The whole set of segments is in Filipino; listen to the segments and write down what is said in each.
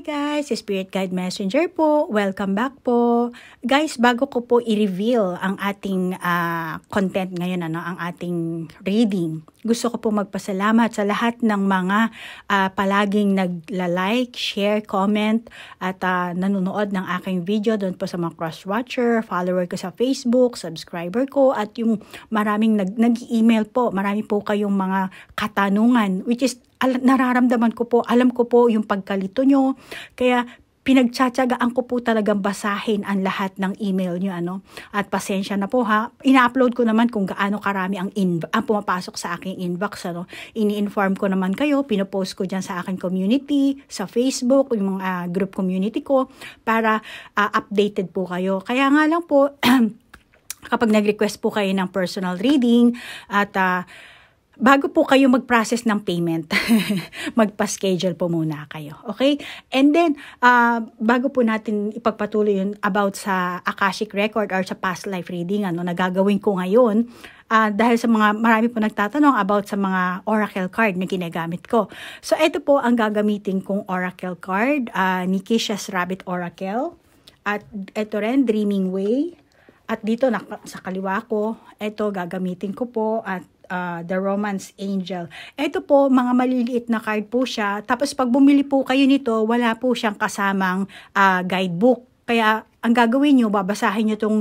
Hi guys, Spirit Guide Messenger po. Welcome back po. Guys, bago ko po i-reveal ang ating content ngayon, ang ating reading, gusto ko po magpasalamat sa lahat ng mga palaging nagla-like, share, comment at nanonood ng aking video doon po sa mga cross-watcher, follower ko sa Facebook, subscriber ko at yung maraming nag-email po. Marami po kayong mga katanungan which is nararamdaman ko po, alam ko po yung pagkalito nyo, kaya pinagtsatsagaan ko po talagang basahin ang lahat ng email nyo, At pasensya na po ha, ina-upload ko naman kung gaano karami ang pumapasok sa aking inbox, Ini-inform ko naman kayo, pinopost ko dyan sa aking community, sa Facebook, yung mga group community ko, para updated po kayo. Kaya nga lang po, kapag nag-request po kayo ng personal reading, at bago po kayo mag-process ng payment, magpa-schedule po muna kayo. Okay? And then, bago po natin ipagpatuloy yun about sa Akashic Record or sa past life reading, na gagawin ko ngayon, dahil sa marami po nagtatanong about sa mga oracle card na ginagamit ko. So, ito po ang gagamitin kong oracle card, Nikisha's Rabbit Oracle. At ito rin, Dreaming Way. At dito, sa kaliwa ko, ito gagamitin ko po at The Romance Angel. Ito po, mga maliliit na card po siya. Tapos pag bumili po kayo nito, wala po siyang kasamang guidebook. Kaya ang gagawin nyo, babasahin nyo itong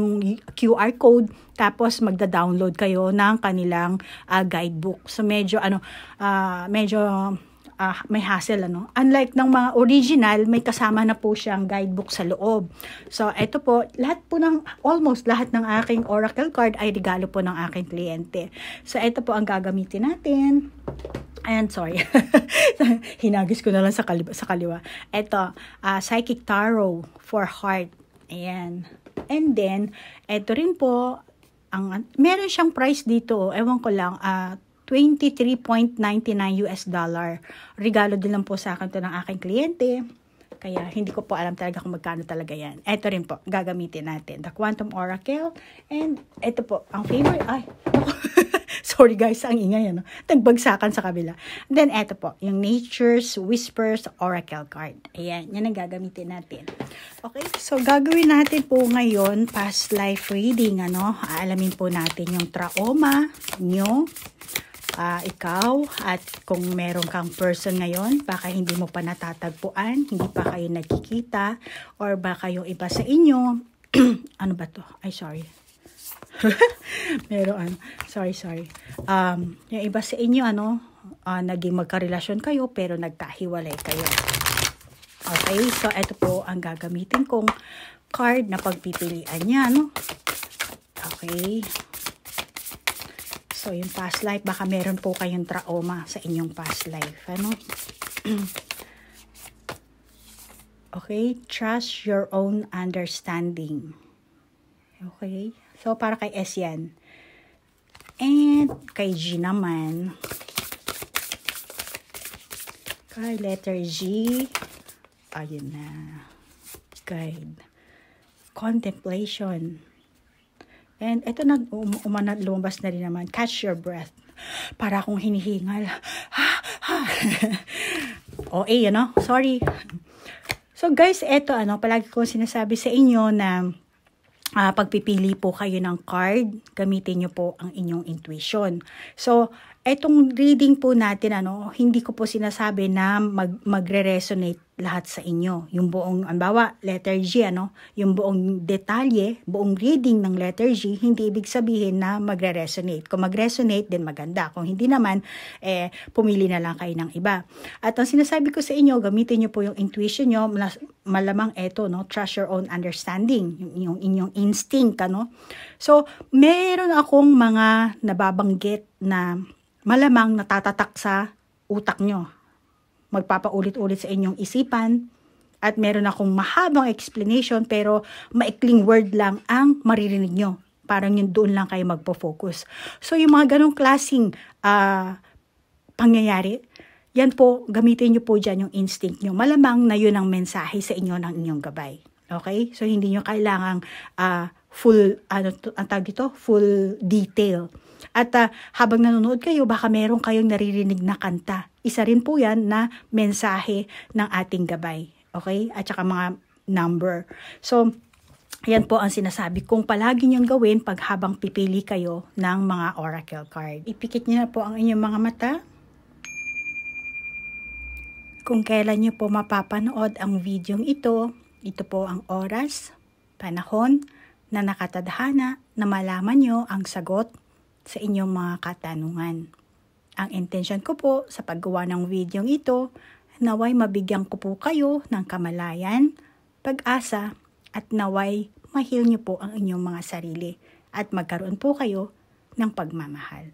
QR code, tapos magda-download kayo ng kanilang guidebook. So medyo may hassle, Unlike ng mga original, may kasama na po siyang guidebook sa loob. So, ito po, almost lahat ng aking oracle card ay regalo po ng aking kliyente. So, ito po ang gagamitin natin. Ayan, sorry. Hinagis ko na lang sa kaliwa. Ito, Psychic Tarot for Heart. Ayan. And then, ito rin po, meron siyang price dito. Ewan ko lang, $23.99 US. Regalo din lang po sa akin to ng aking kliyente. Kaya hindi ko po alam talaga kung magkano talaga yan. Ito rin po, gagamitin natin. The Quantum Oracle. And ito po, ang favorite. Sorry guys, ang ingay. Nagbagsakan sa kabila. Then ito po, yung Nature's Whispers Oracle card. Ayan, yan ang gagamitin natin. Okay, so gagawin natin po ngayon past life reading. Aalamin po natin yung trauma nyo. Ikaw at kung meron kang person ngayon, baka hindi mo pa natatagpuan, hindi pa kayo nagkikita, or baka yung iba sa inyo, ano ba to? Ay, sorry. Sorry. Yung iba sa inyo, naging magkarelasyon kayo, pero nagkahiwalay kayo. Okay, so ito po ang gagamitin kong card na pagpipilian niya, Okay. So, yung past life, baka meron po kayong trauma sa inyong past life. Okay, trust your own understanding. Okay, so para kay S yan. And kay G naman. Kay letter G. Ayun na. Guide. Contemplation. And ito lumabas na rin naman. Catch your breath. Para akong hinihingal. Sorry. So guys, ito palagi ko sinasabi sa inyo na pagpipili po kayo ng card, gamitin nyo po ang inyong intuition. So, etong reading po natin, hindi ko po sinasabi na magre-resonate lahat sa inyo. Yung buong, letter G, yung buong detalye, buong reading ng letter G, hindi ibig sabihin na magre-resonate. Kung mag-resonate, din maganda. Kung hindi naman, pumili na lang kayo ng iba. At ang sinasabi ko sa inyo, gamitin nyo po yung intuition nyo, malamang trust your own understanding, yung inyong instinct, So, meron akong mga nababanggit na malamang natatatak sa utak nyo. Magpapaulit-ulit sa inyong isipan. At meron akong mahabang explanation pero maikling word lang ang maririnig nyo. Parang yun doon lang kayo magpo-focus. So yung mga ganong klaseng pangyayari, yan po, gamitin nyo po dyan yung instinct nyo. Malamang na yun ang mensahe sa inyo ng inyong gabay. Okay? So hindi nyo kailangang full detail. At habang nanonood kayo, baka meron kayong naririnig na kanta. Isa rin po yan na mensahe ng ating gabay. Okay? At saka mga number. So, yan po ang sinasabi kong palagi niyong gawin pag habang pipili kayo ng mga oracle card. Ipikit niyo na po ang inyong mga mata. Kung kailan niyo po mapapanood ang videong ito po ang oras, panahon, na nakatadhana na malaman niyo ang sagot sa inyong mga katanungan. Ang intention ko po sa paggawa ng videong ito, naway mabigyan ko po kayo ng kamalayan, pag-asa, at naway mahil niyo po ang inyong mga sarili at magkaroon po kayo ng pagmamahal.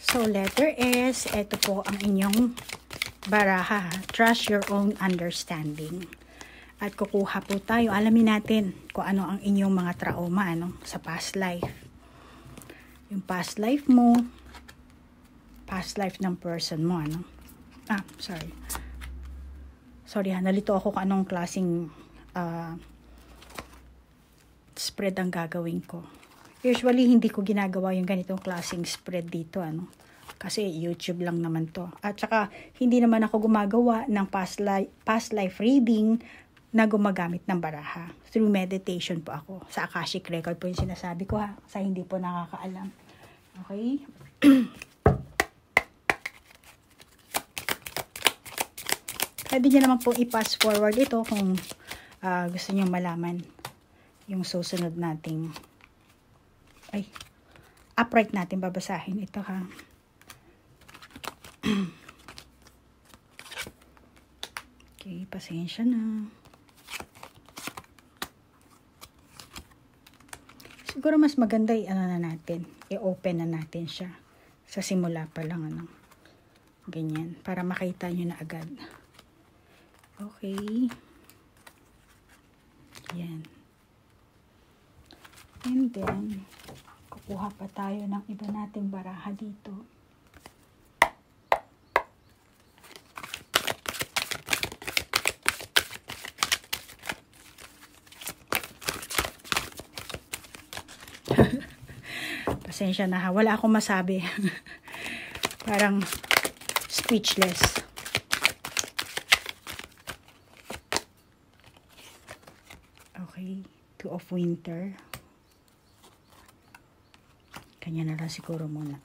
So, letter S, ito po ang inyong baraha. Trust your own understanding. At kukuha po tayo, alamin natin kung ano ang inyong mga trauma sa past life. Yung past life mo, past life ng person mo. Sorry nalito ako kung anong klaseng spread ang gagawin ko. Usually, hindi ko ginagawa yung ganitong klaseng spread dito, Kasi YouTube lang naman to. At saka, hindi naman ako gumagawa ng past life reading na gumagamit ng baraha. Through meditation po ako. Sa Akashic Record po yung sinasabi ko sa hindi po nakakaalam. Okay? Pwede nyo naman po i-pass forward ito kung gusto nyo malaman yung susunod nating upright natin babasahin ito Okay, pasensya na. Siguro mas maganda i-open na natin siya. Sa simula pa lang, ganyan. Para makita nyo na agad. Okay. Yan. And then, kukuha pa tayo ng iba nating baraha dito. Pasensya na wala akong masabi. Parang speechless. Okay, Two of Winter. Kanya na lang siguro muna.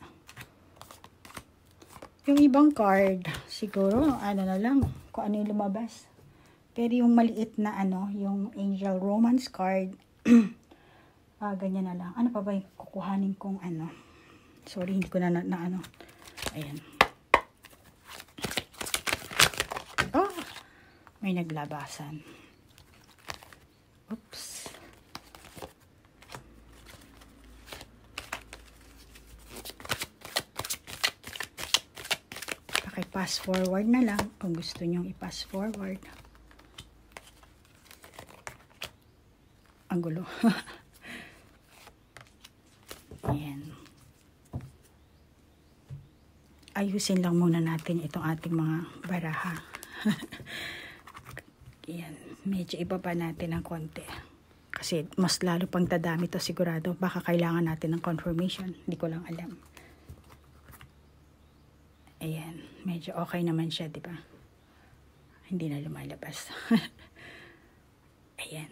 Yung ibang card, siguro, na lang, kung ano yung lumabas. Pero yung maliit na yung Angel Romance card, ganyan na lang. Ano pa ba yung kukuhanin kong Sorry, hindi ko na Ayan. Oh, may naglabasan. Oops. Pass forward na lang kung gusto nyong i-pass forward. Ang gulo. Ayan. Ayusin lang muna natin itong ating mga baraha. Ayan. Medyo ibaba natin ng konti. Kasi mas lalo pang dadami to sigurado. Baka kailangan natin ng confirmation. Hindi ko lang alam. Ayan. Medyo okay naman siya, di ba? Hindi na lumalabas. Ayan.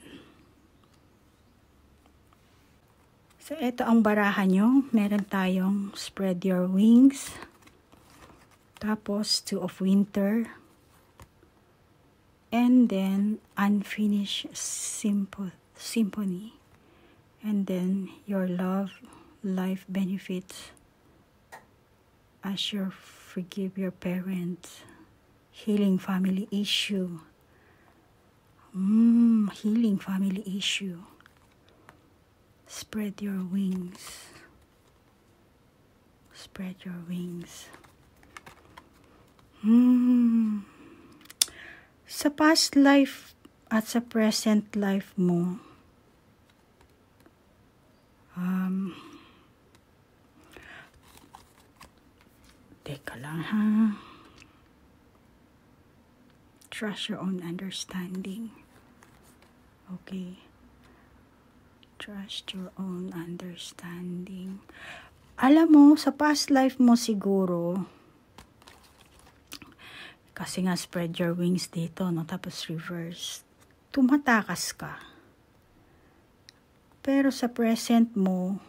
So, ito ang baraha nyo. Meron tayong Spread Your Wings. Tapos, Two of Winter. And then, Unfinished Symphony. And then, Your Love, Life Benefits. As you forgive your parents. Healing family issue. Healing family issue. Spread your wings. Spread your wings. Sa past life at sa present life mo, teka lang Trust your own understanding. Okay. Trust your own understanding. alam mo, sa past life mo siguro, kasi nga spread your wings dito, no? Tapos reverse. Tumatakas ka. Pero sa present mo,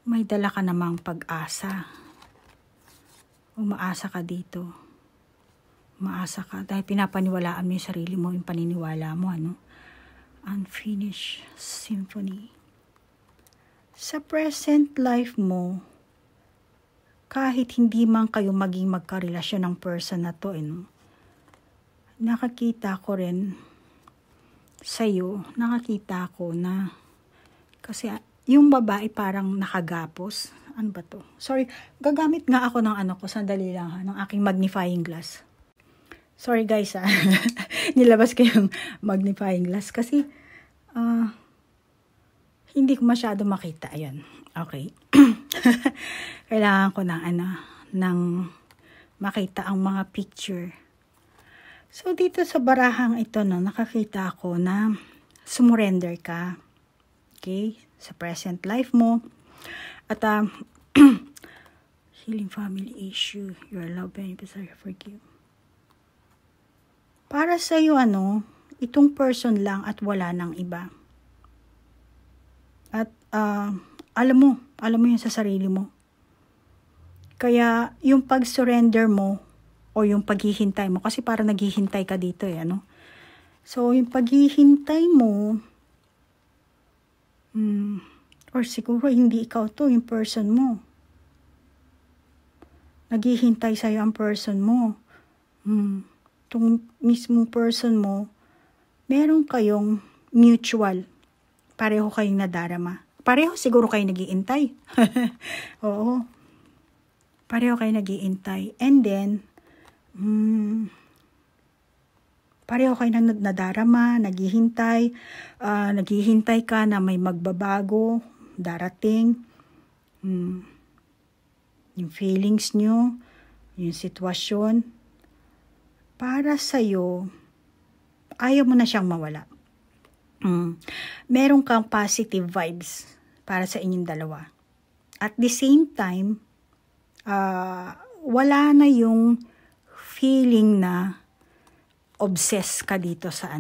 may dala ka namang pag-asa. Umaasa ka dito. Umaasa ka. Dahil pinapaniwalaan mo yung sarili mo, yung paniniwala mo, ano? Unfinished symphony. Sa present life mo, kahit hindi man kayo maging magkarelasyon ng person na to, no? Nakakita ko rin sa'yo, nakakita ko na, kasi yung babae parang nakagapos. Ano ba to? Sorry, gagamit nga ako ng ano ko, sandali lang ha, ng aking magnifying glass. Sorry guys ha, nilabas ko yung magnifying glass kasi hindi ko masyado makita. Ayun, okay. Kailangan ko ng makita ang mga picture. So dito sa barahang ito, no, nakakita ako na sumurrender ka. Okay? Sa present life mo. At healing family issue, your love benefits are forgive. Para sa iyo itong person lang at wala nang iba. At alam mo yun sa sarili mo. Kaya yung pag-surrender mo o yung paghihintay mo, kasi parang naghihintay ka dito So yung paghihintay mo, or siguro hindi ikaw to, yung person mo. Naghihintay sa'yo ang person mo. Itong mismong person mo, meron kayong mutual. Pareho kayong nadarama. Pareho siguro kayo nag-iintay. Oo. Pareho kayo nag-iintay. And then, pareho kayo nadarama, naghihintay. Naghihintay ka na may magbabago, darating. Yung feelings nyo, yung sitwasyon. Para sa'yo, ayaw mo na siyang mawala. Meron kang positive vibes para sa inyong dalawa. At the same time, wala na yung feeling na obsess ka dito sa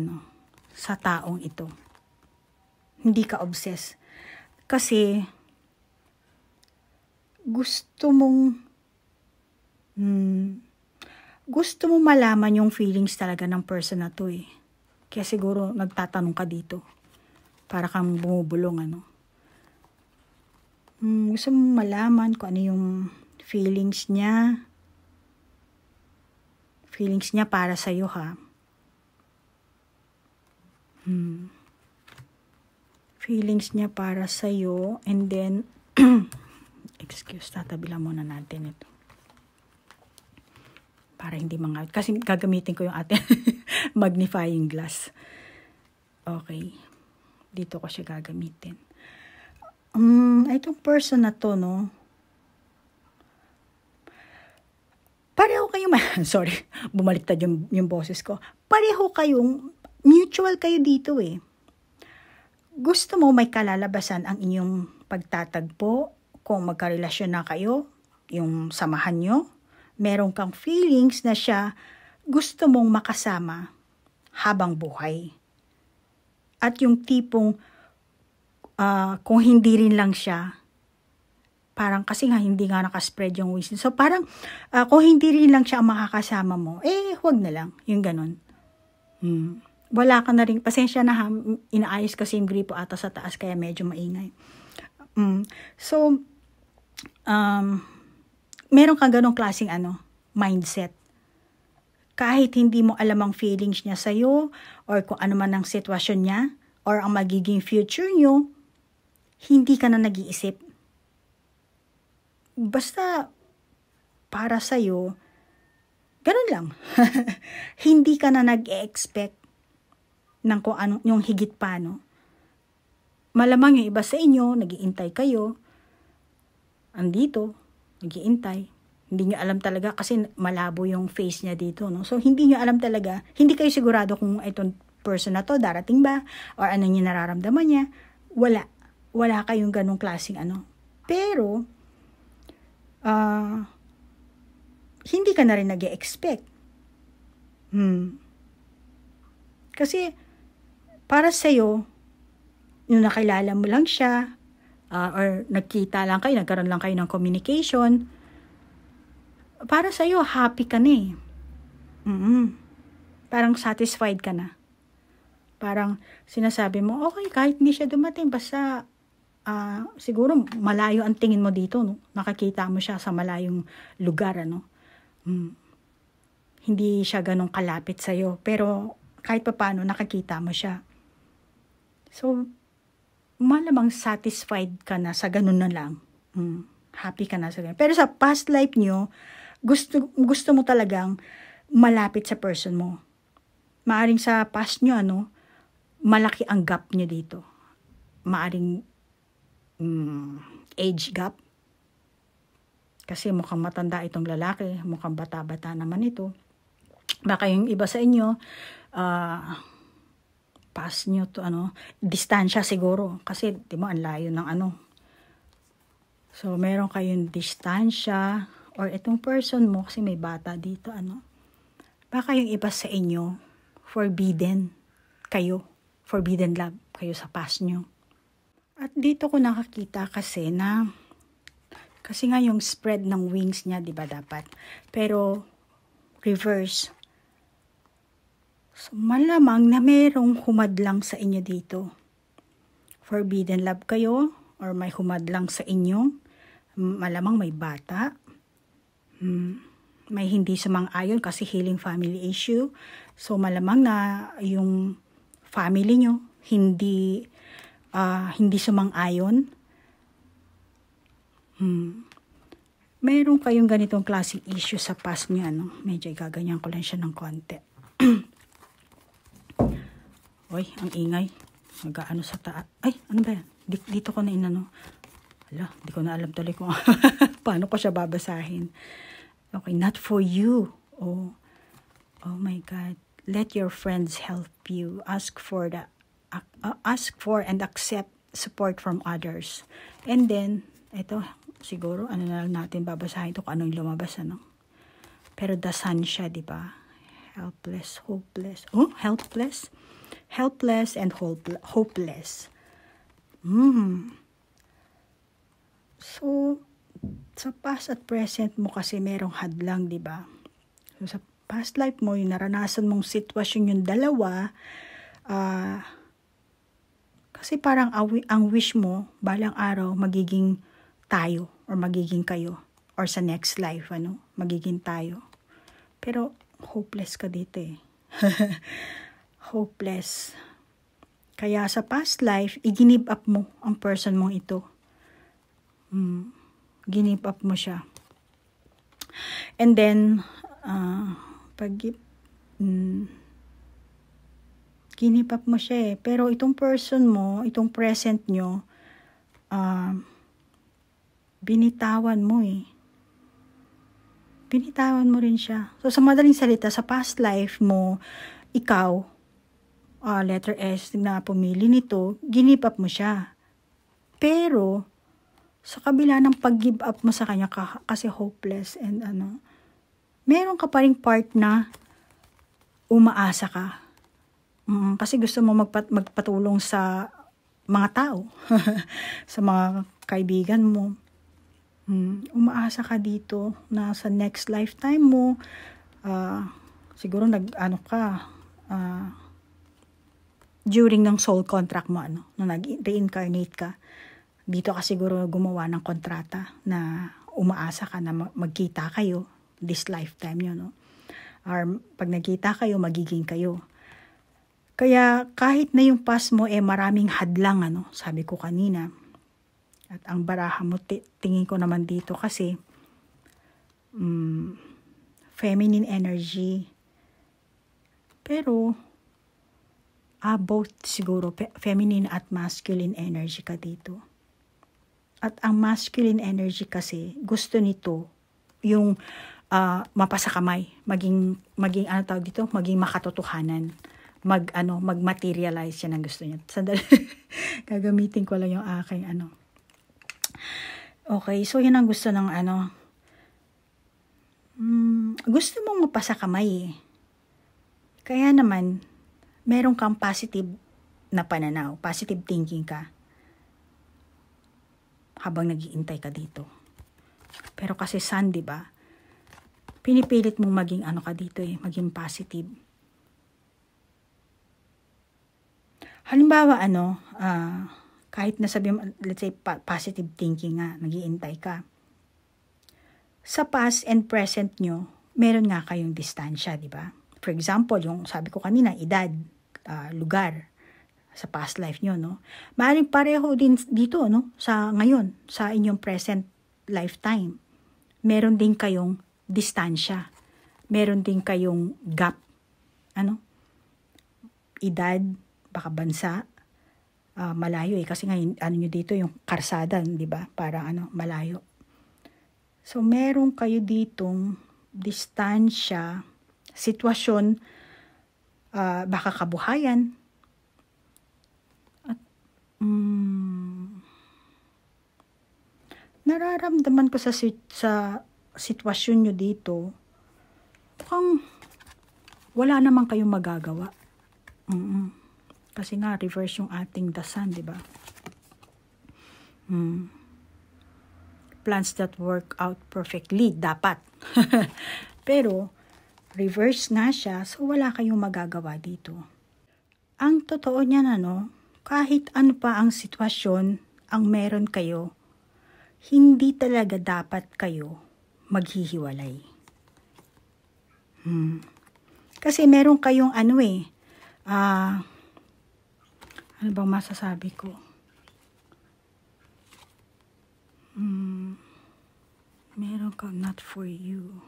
taong ito. Hindi ka obsess. Kasi, gusto mong malaman yung feelings talaga ng person na to eh. Kaya siguro nagtatanong ka dito. Para kang bumubulong Gusto mong malaman kung ano yung feelings niya. Feelings niya para sa'yo ha. Feelings niya para sa'yo. And then, excuse, tatabi lang muna natin ito. Para hindi kasi gagamitin ko yung ating magnifying glass. Okay. Dito ko siya gagamitin. Itong person na to, no? Pareho kayong, sorry, bumaliktad yung boses ko. Pareho kayong, mutual kayo dito eh. Gusto mo may kalalabasan ang inyong pagtatagpo kung magkarelasyon na kayo, yung samahan nyo. Meron kang feelings na siya gusto mong makasama habang buhay. At yung tipong kung hindi rin lang siya, parang kasi nga hindi nga nakaspread yung wisdom. So parang kung hindi rin lang siya ang makakasama mo, huwag na lang. Yung ganun. Wala ka na rin. Pasensya na ha, inaayos kasi yung gripo ata sa taas kaya medyo maingay. So, meron kang ganong klaseng mindset. Kahit hindi mo alam ang feelings niya sa'yo, or kung ano man ang sitwasyon niya, or ang magiging future niyo, hindi ka na nag-iisip. Basta, para sa'yo, ganun lang. Hindi ka na nag-expect ng kung ano, yung higit pa, no? Malamang yung iba sa inyo, nag-iintay kayo, andito, nag-iintay. Hindi nyo alam talaga kasi malabo yung face niya dito, no? So, hindi nyo alam talaga, hindi kayo sigurado kung itong person na to, darating ba? Or ano yung nararamdaman niya? Wala kayong ganong klaseng Pero, hindi ka na rin nag-e-expect. Kasi, para sa'yo, yung nakilala mo lang siya, or nagkita lang kayo, nagkaroon lang kayo ng communication, para sa'yo, happy ka na Parang satisfied ka na. Parang sinasabi mo, okay, kahit hindi siya dumating, basta siguro malayo ang tingin mo dito, no? Nakakita mo siya sa malayong lugar, ano? Hindi siya ganun kalapit sa'yo, pero kahit pa paano, nakakita mo siya. So, malamang satisfied ka na sa ganun na lang. Happy ka na sa ganun. Pero sa past life nyo, gusto mo talagang malapit sa person mo. Maaring sa past nyo, malaki ang gap nyo dito. Maaring age gap. Kasi mukhang matanda itong lalaki, mukhang bata-bata naman ito. Baka yung iba sa inyo, past nyo to, distansya siguro. Kasi, di ba, ang layo ng So, meron kayong distansya, or itong person mo, kasi may bata dito, Baka yung iba sa inyo, forbidden kayo. Forbidden love kayo sa past nyo. At dito ko nakakita kasi nga yung spread ng wings niya, di ba dapat? Pero, reverse. So, malamang na merong humadlang sa inyo dito. Forbidden love kayo, or may humadlang sa inyo. Malamang may bata. May hindi sumang-ayon kasi healing family issue. So, malamang na yung family nyo hindi sumang-ayon. Mayroon kayong ganitong klaseng issue sa past nyo, Medyo igaganyan ko lang siya ng konti. Oy, ang ingay. Mag-aano sa taas. Ay, ano ba yan? Dito ko na Ala, di ko na alam tuloy kung paano ko siya babasahin. Okay, not for you. Oh my God. Let your friends help you. Ask for and accept support from others. And then, ito, siguro, na lang natin babasahin ito kung anong lumabas, Pero the sun siya, di ba? Helpless, hopeless. Oh, helpless? Helpless and hopeless. So, sa past at present mo kasi merong hadlang, di ba? So, sa past life mo, yung naranasan mong sitwasyon yung dalawa, kasi parang ang wish mo, balang araw, magiging tayo, or magiging kayo, or sa next life, magiging tayo. Pero, hopeless ka dito Hopeless. Kaya sa past life, i-give up mo ang person mong ito. Give up mo siya. And then, ginip up mo siya Pero itong person mo, itong present nyo, binitawan mo Binitawan mo rin siya. So, sa madaling salita, sa past life mo, ikaw, letter S na pumili nito, ginip up mo siya. Pero, sa kabila ng pag-give up mo sa kanya, kasi hopeless and meron ka pa rin part na umaasa ka. Kasi gusto mo magpatulong sa mga tao, sa mga kaibigan mo. Umaasa ka dito na sa next lifetime mo, siguro during ng soul contract mo, nung nag-reincarnate ka, dito ka siguro gumawa ng kontrata na umaasa ka na magkita kayo this lifetime nyo, Or pag nagkita kayo, magiging kayo. Kaya kahit na yung past mo maraming hadlang, sabi ko kanina. At ang baraha mo, tingin ko naman dito kasi feminine energy. Pero both siguro, feminine at masculine energy ka dito. At ang masculine energy kasi, gusto nito yung mapasa kamay, maging tawag dito, maging makatotohanan, mag-materialize, yan ang gusto niya. Sandali, gagamitin ko lang yung aking Okay, so yun ang gusto ng gusto mong mapasa kamay eh. Kaya naman, meron kang positive na pananaw, positive thinking ka habang nag-iintay ka dito. Pero kasi Sun, di ba? Pinipilit mong maging ka dito eh, maging positive. Halimbawa kahit nasabi mo, let's say positive thinking nga, nag-iintay ka. Sa past and present nyo, meron nga kayong distansya, di ba? For example, yung sabi ko kanina, edad, lugar, sa past life nyo, no? Maaaring pareho din dito, no? Sa ngayon, sa inyong present lifetime. Meron din kayong distansya. Meron din kayong gap. Edad, baka bansa, malayo eh. Kasi ngayon, nyo dito, yung karsada, di ba? Para malayo. So, meron kayo ditong distansya, sitwasyon, baka kabuhayan. At, nararamdaman ko sa sitwasyon nyo dito, mukhang wala naman kayong magagawa. Kasi nga, reverse yung ating dasan, di ba? Plans that work out perfectly, dapat. Pero, reverse nga siya, so wala kayong magagawa dito. Ang totoo niyan, kahit ano pa ang sitwasyon ang meron kayo, hindi talaga dapat kayo maghihiwalay. Kasi meron kayong ano bang masasabi ko? Meron kang not for you.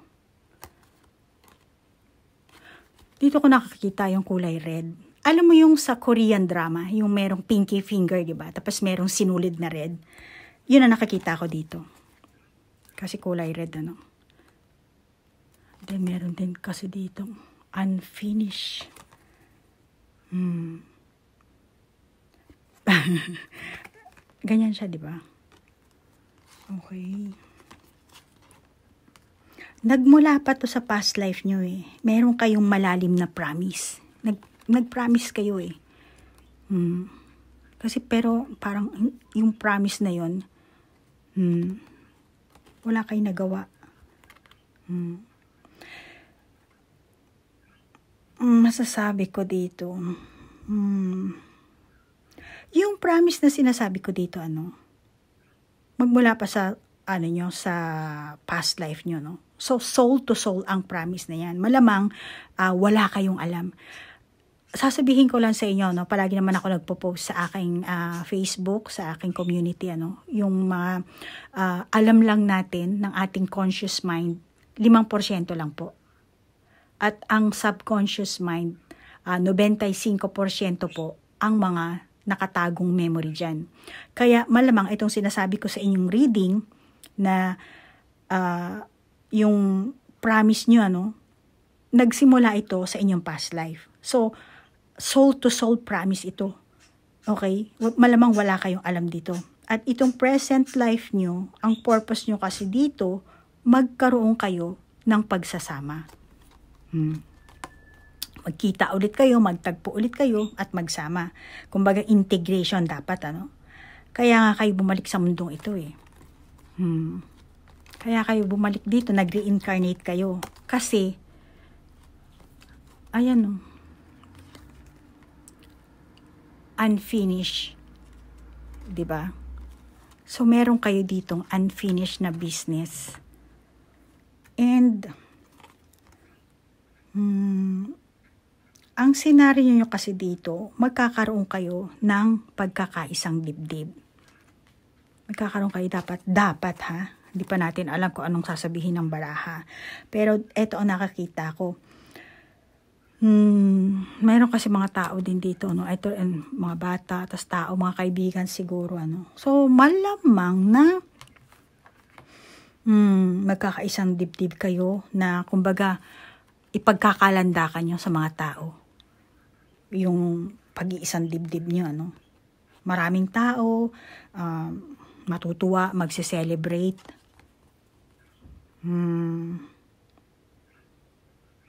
Dito ko nakakita yung kulay red. Alam mo yung sa Korean drama, yung merong pinky finger, di ba? Tapos merong sinulid na red. Yun ang nakakita ko dito. Kasi kulay red, Then meron din kasi dito unfinished. Ganyan siya, di ba? Okay. Nagmula pa to sa past life nyo eh. Meron kayong malalim na promise. Nag-promise kayo eh. Kasi pero parang yung promise na yon, wala kayong nagawa. Masasabi ko dito, yung promise na sinasabi ko dito, magmula pa sa sa past life nyo, So, soul to soul ang promise na yan. Malamang, wala kayong alam. Sasabihin ko lang sa inyo, palagi naman ako nagpo-post sa aking Facebook, sa aking community, yung mga alam lang natin ng ating conscious mind, 5% lang po. At ang subconscious mind, 95% po ang mga nakatagong memory dyan. Kaya malamang itong sinasabi ko sa inyong reading na yung promise nyo, nagsimula ito sa inyong past life. So, soul to soul promise ito. Okay? Malamang wala kayong alam dito. At itong present life nyo, ang purpose nyo kasi dito, magkaroon kayo ng pagsasama. Magkita ulit kayo, magtagpo ulit kayo, at magsama. Kumbaga, integration dapat, Kaya nga kayo bumalik sa mundong ito eh. Kaya kayo bumalik dito, nag-reincarnate kayo. Kasi, ayan unfinished. Diba? So, meron kayo ditong unfinished na business. And, ang senaryo nyo kasi dito, magkakaroon kayo ng pagkakaisang dibdib. Magkakaroon kayo dapat ha. Hindi pa natin alam kung anong sasabihin ng baraha. Pero eto ang nakakita ko. Mayroon kasi mga tao din dito, Ito mga bata, tas tao, mga kaibigan siguro, So malamang na magkakaisang dibdib kayo na kumbaga ipagkakalandakan nyo sa mga tao. Yung pag-iisang dibdib nyo, Maraming tao, matutuwa, magse-celebrate.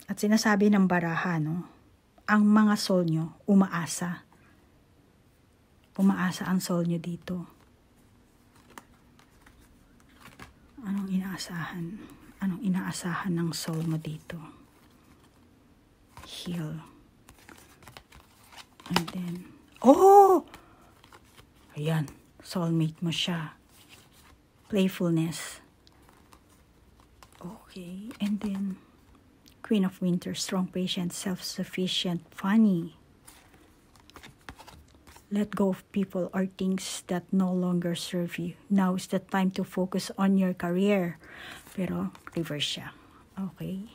At sinasabi ng baraha, no, ang mga soul nyo, umaasa. Umaasa ang soul nyo dito. Anong inaasahan? Anong inaasahan ng soul mo dito? Heal. And then, ayan, soulmate mo siya. Playfulness. Okay, and then, Queen of Winter, strong, patient, self-sufficient, funny. Let go of people or things that no longer serve you. Now is the time to focus on your career. Pero, reverse siya. Okay.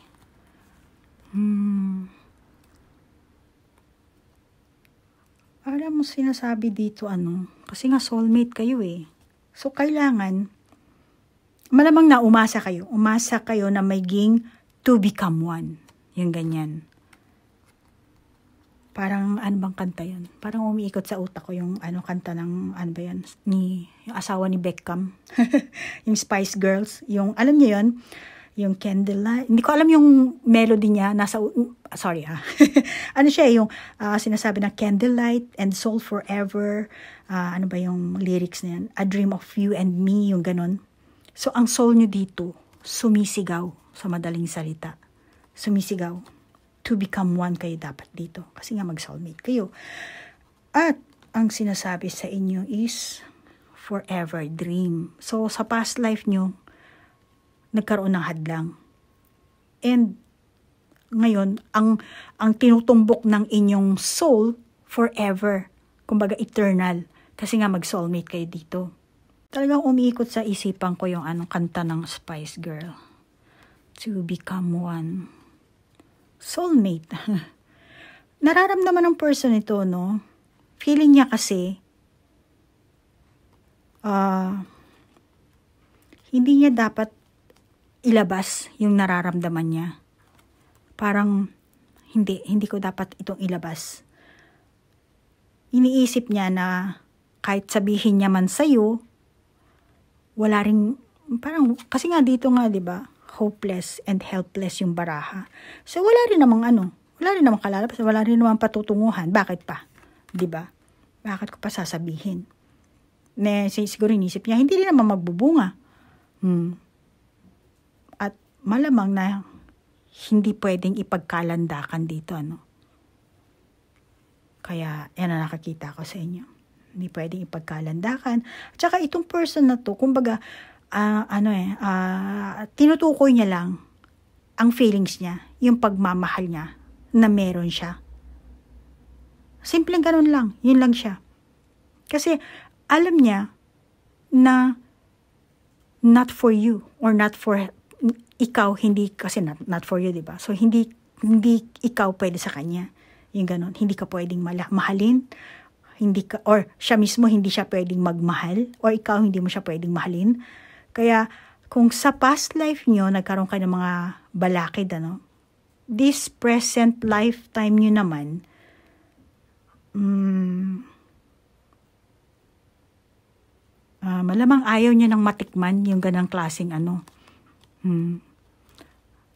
Alam mo, sinasabi dito, kasi nga soulmate kayo eh. So, kailangan, malamang na umasa kayo. Umasa kayo na maging to become one. Yung ganyan. Parang, ano bang kanta yun? Parang umiikot sa utak ko yung kanta ng, ano ba yun? Yung asawa ni Beckham. Yung Spice Girls. Yung, alam niyo yun? Yung Candlelight. Hindi ko alam yung melody niya. Sorry ha. Ano siya yung sinasabi na Candlelight and Soul Forever. Ano ba yung lyrics na yan? A Dream of You and Me. Yung ganon. So, ang soul nyo dito, sumisigaw sa madaling salita. Sumisigaw. To become one kayo dapat dito. Kasi nga mag-soulmate kayo. At ang sinasabi sa inyo is forever dream. So, sa past life nyo, nagkaroon ng hadlang. And ngayon, ang tinutumbok ng inyong soul, forever. Kumbaga, eternal. Kasi nga mag-soulmate kayo dito. Talagang umiikot sa isipan ko yung kanta ng Spice Girl. To become one. Soulmate. Nararamdaman ng person ito, no? Feeling niya kasi, hindi niya dapat ilabas yung nararamdaman niya. Parang, hindi ko dapat itong ilabas. Iniisip niya na kahit sabihin niya man sa'yo, wala rin, parang, kasi nga dito nga, di ba, hopeless and helpless yung baraha. So, wala rin namang kalalabas, wala rin namang patutunguhan. Bakit pa? Di ba? Bakit ko pa sasabihin? Siguro inisip niya, hindi rin naman magbubunga. At malamang na hindi pwedeng ipagkalandakan dito, Kaya, yan ang nakakita ko sa inyo. Hindi pwedeng ipagkalandakan. At saka itong person na to, kumbaga, tinutukoy niya lang ang feelings niya, yung pagmamahal niya na meron siya. Simpleng ganun lang, yun lang siya. Kasi alam niya na not for you or not for ikaw, hindi kasi not for you, diba? So hindi ikaw pwede sa kanya. Yung ganun, hindi ka pwedeng mahalin, or siya mismo hindi siya pwedeng magmahal, or ikaw hindi mo siya pwedeng mahalin. Kaya, kung sa past life nyo, nagkaroon kayo ng mga balakid, this present lifetime nyo naman, malamang ayaw niya ng matikman yung ganang klaseng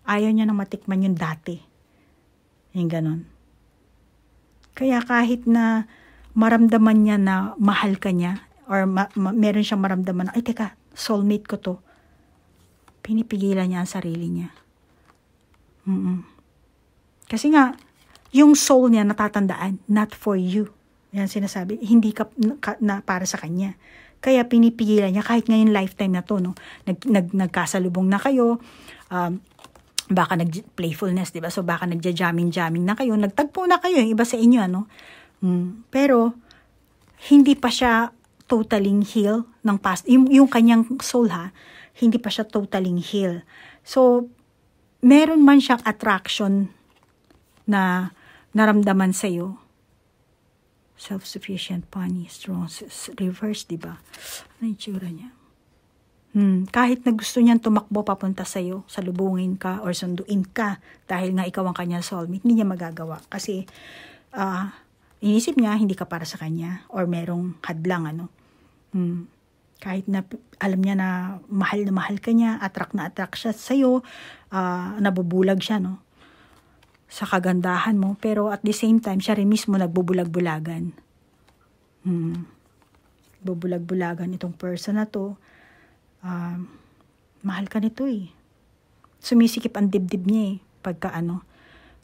Ayaw niya ng matikman yung dati. Yung ganon. Kaya kahit na maramdaman niya na mahal ka niya, or meron siyang maramdaman na, ay teka, soulmate ko to. Pinipigilan niya ang sarili niya. Kasi nga, yung soul niya natatandaan, not for you. Yan sinasabi, hindi ka na para sa kanya. Kaya pinipigilan niya, kahit ngayon lifetime na to, nagkasalubong na kayo, baka playfulness, diba? So baka nagja-jamming na kayo, nagtagpo na kayo, yung iba sa inyo, Pero, hindi pa siya totaling heal ng past. Yung kanyang soul hindi pa siya totaling heal. So, meron man siyang attraction na naramdaman sa'yo. Self-sufficient, funny, strong, reverse, diba? Ano yung tsura niya? Kahit na gusto niyang tumakbo papunta sa'yo, salubungin ka or sunduin ka dahil nga ikaw ang kanyang soulmate, hindi niya magagawa. Kasi, inisip niya, hindi ka para sa kanya or merong hadlang, Kahit na alam niya na mahal ka niya, attract na attract siya sa'yo, nabubulag siya, no? Sa kagandahan mo. Pero at the same time, siya rin mismo nagbubulag-bulagan. Bubulag-bulagan itong person na to. Mahal ka nito eh. Sumisikip ang dibdib niya eh.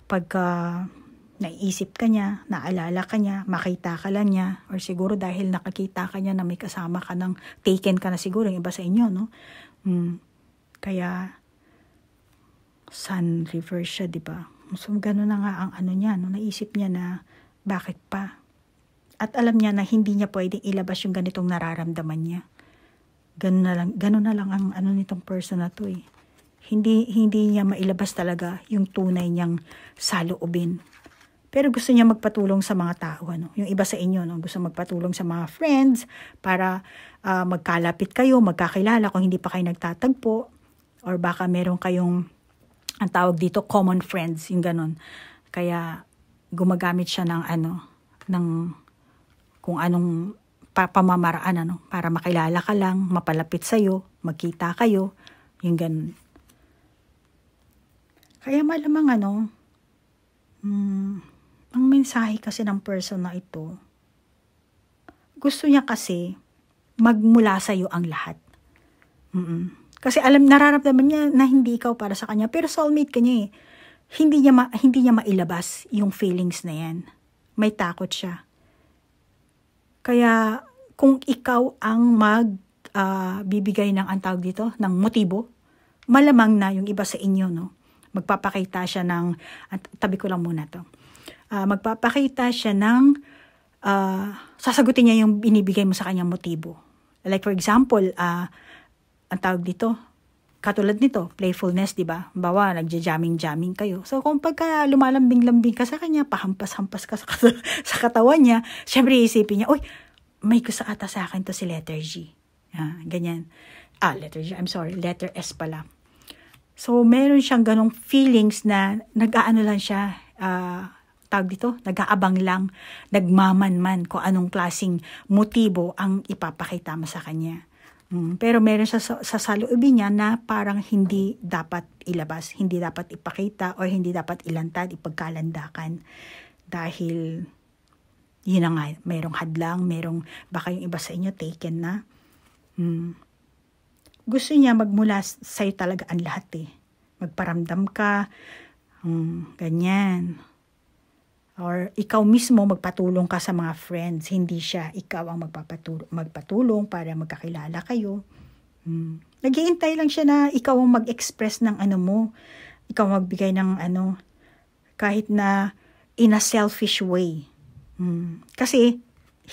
Pagka naiisip ka niya, naalala ka niya, makita ka lang niya, or siguro dahil nakakita ka niya na may kasama ka ng taken ka na siguro, yung iba sa inyo, no? Kaya, sun reverse siya, di ba? So, gano'n na nga ang ano niya, no? Naisip niya na, bakit pa? At alam niya na hindi niya pwedeng ilabas yung ganitong nararamdaman niya. Gano'n na lang ang ano nitong person na to eh. Hindi niya mailabas talaga yung tunay niyang saloobin. Pero gusto niya magpatulong sa mga tao, ano? Yung iba sa inyo, no? Gusto magpatulong sa mga friends para magkalapit kayo, magkakilala kung hindi pa kayo nagtatagpo, or baka meron kayong, ang tawag dito, common friends, yung ganon. Kaya gumagamit siya ng kung anong pamamaraan, ano, para makilala ka lang, mapalapit sa'yo, magkita kayo, yung ganon. Kaya malamang ang mensahe kasi ng person na ito, gusto niya kasi magmula sa iyo ang lahat. Kasi nararamdaman niya na hindi ikaw para sa kanya, pero soulmate ka niya eh. Hindi niya mailabas yung feelings na yan. May takot siya. Kaya kung ikaw ang bibigay ng antawag dito, ng motibo, malamang na yung iba sa inyo, no, magpapakita siya ng, tabi ko lang muna to. Magpapakita siya ng, sasagutin niya yung binibigay mo sa kanyang motibo. Like for example, ang tawag dito, katulad nito, playfulness, di ba? Bawa, nagja-jamming kayo. So, kung pagka lumalambing-lambing ka sa kanya, pahampas-hampas ka sa katawan niya, syempre isipin niya, uy, may gusto ata sa akin to si letter G. Ganyan. Letter G, I'm sorry, letter S pala. So, meron siyang ganong feelings na nag-aano lang siya, tawag dito, nag-aabang lang, nagmamanman kung anong klaseng motibo ang ipapakita mo sa kanya. Pero meron siya sa saloobin niya na parang hindi dapat ilabas, hindi dapat ipakita, o hindi dapat ilantad, ipagkalandakan. Dahil, yun na nga, merong hadlang, baka yung iba sa inyo taken na. Gusto niya magmula sa'yo talaga ang lahat eh. Magparamdam ka, ganyan. Or ikaw mismo magpatulong ka sa mga friends, hindi siya ikaw ang magpatulong para magkakilala kayo. Nag-iintay lang siya na ikaw ang mag-express ng ano mo, ikaw magbigay ng ano, kahit na in a selfish way. Kasi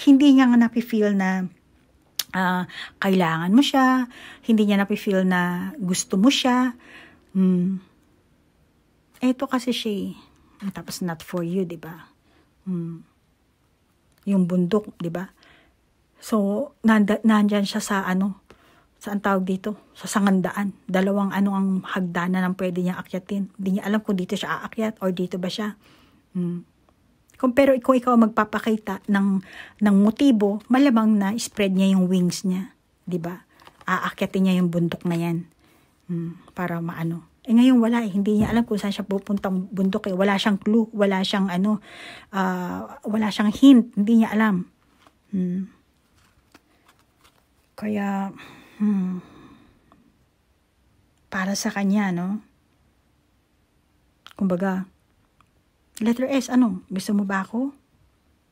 hindi niya nga napifeel na kailangan mo siya, hindi niya napifeel na gusto mo siya. Eto kasi siya tapos not for you, di ba? Yung bundok, di ba? So, nandyan siya sa saan tawag dito? Sa sangandaan. Dalawang ang hagdanan ang pwede niya akyatin. Hindi niya alam kung dito siya aakyat or dito ba siya. Pero kung ikaw magpapakita ng motibo, malamang na spread niya yung wings niya. Di ba? Aakyatin niya yung bundok na yan. Para maano. Ngayon wala eh. Hindi niya alam kung saan siya pupuntang bundok eh. Wala siyang clue. Wala siyang wala siyang hint. Hindi niya alam. Kaya, para sa kanya, no? Kumbaga, letter S, gusto mo ba ako?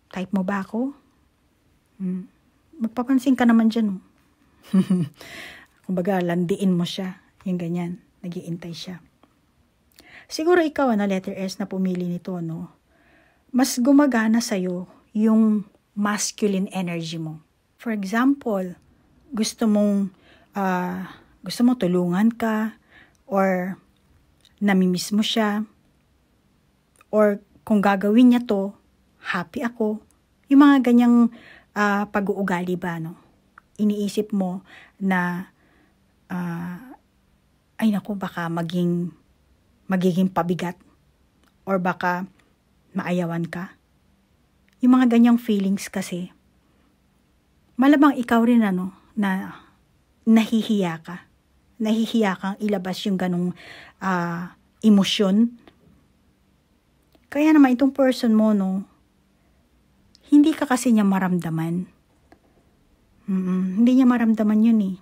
Type mo ba ako? Magpapansin ka naman dyan, no? Kumbaga, landiin mo siya. Yung ganyan. Nag-iintay siya. Siguro ikaw, letter S na pumili nito, no? Mas gumagana sa'yo yung masculine energy mo. For example, gusto mong tulungan ka, or namimiss mo siya, or kung gagawin niya to, happy ako. Yung mga ganyang pag-uugali ba, no? Iniisip mo na ay naku, baka magiging pabigat, or baka maayawan ka. Yung mga ganyang feelings kasi, malamang ikaw rin na nahihiya ka. Nahihiya kang ilabas yung ganong emosyon. Kaya naman itong person mo, no, hindi ka kasi niya maramdaman. Hindi niya maramdaman yun eh.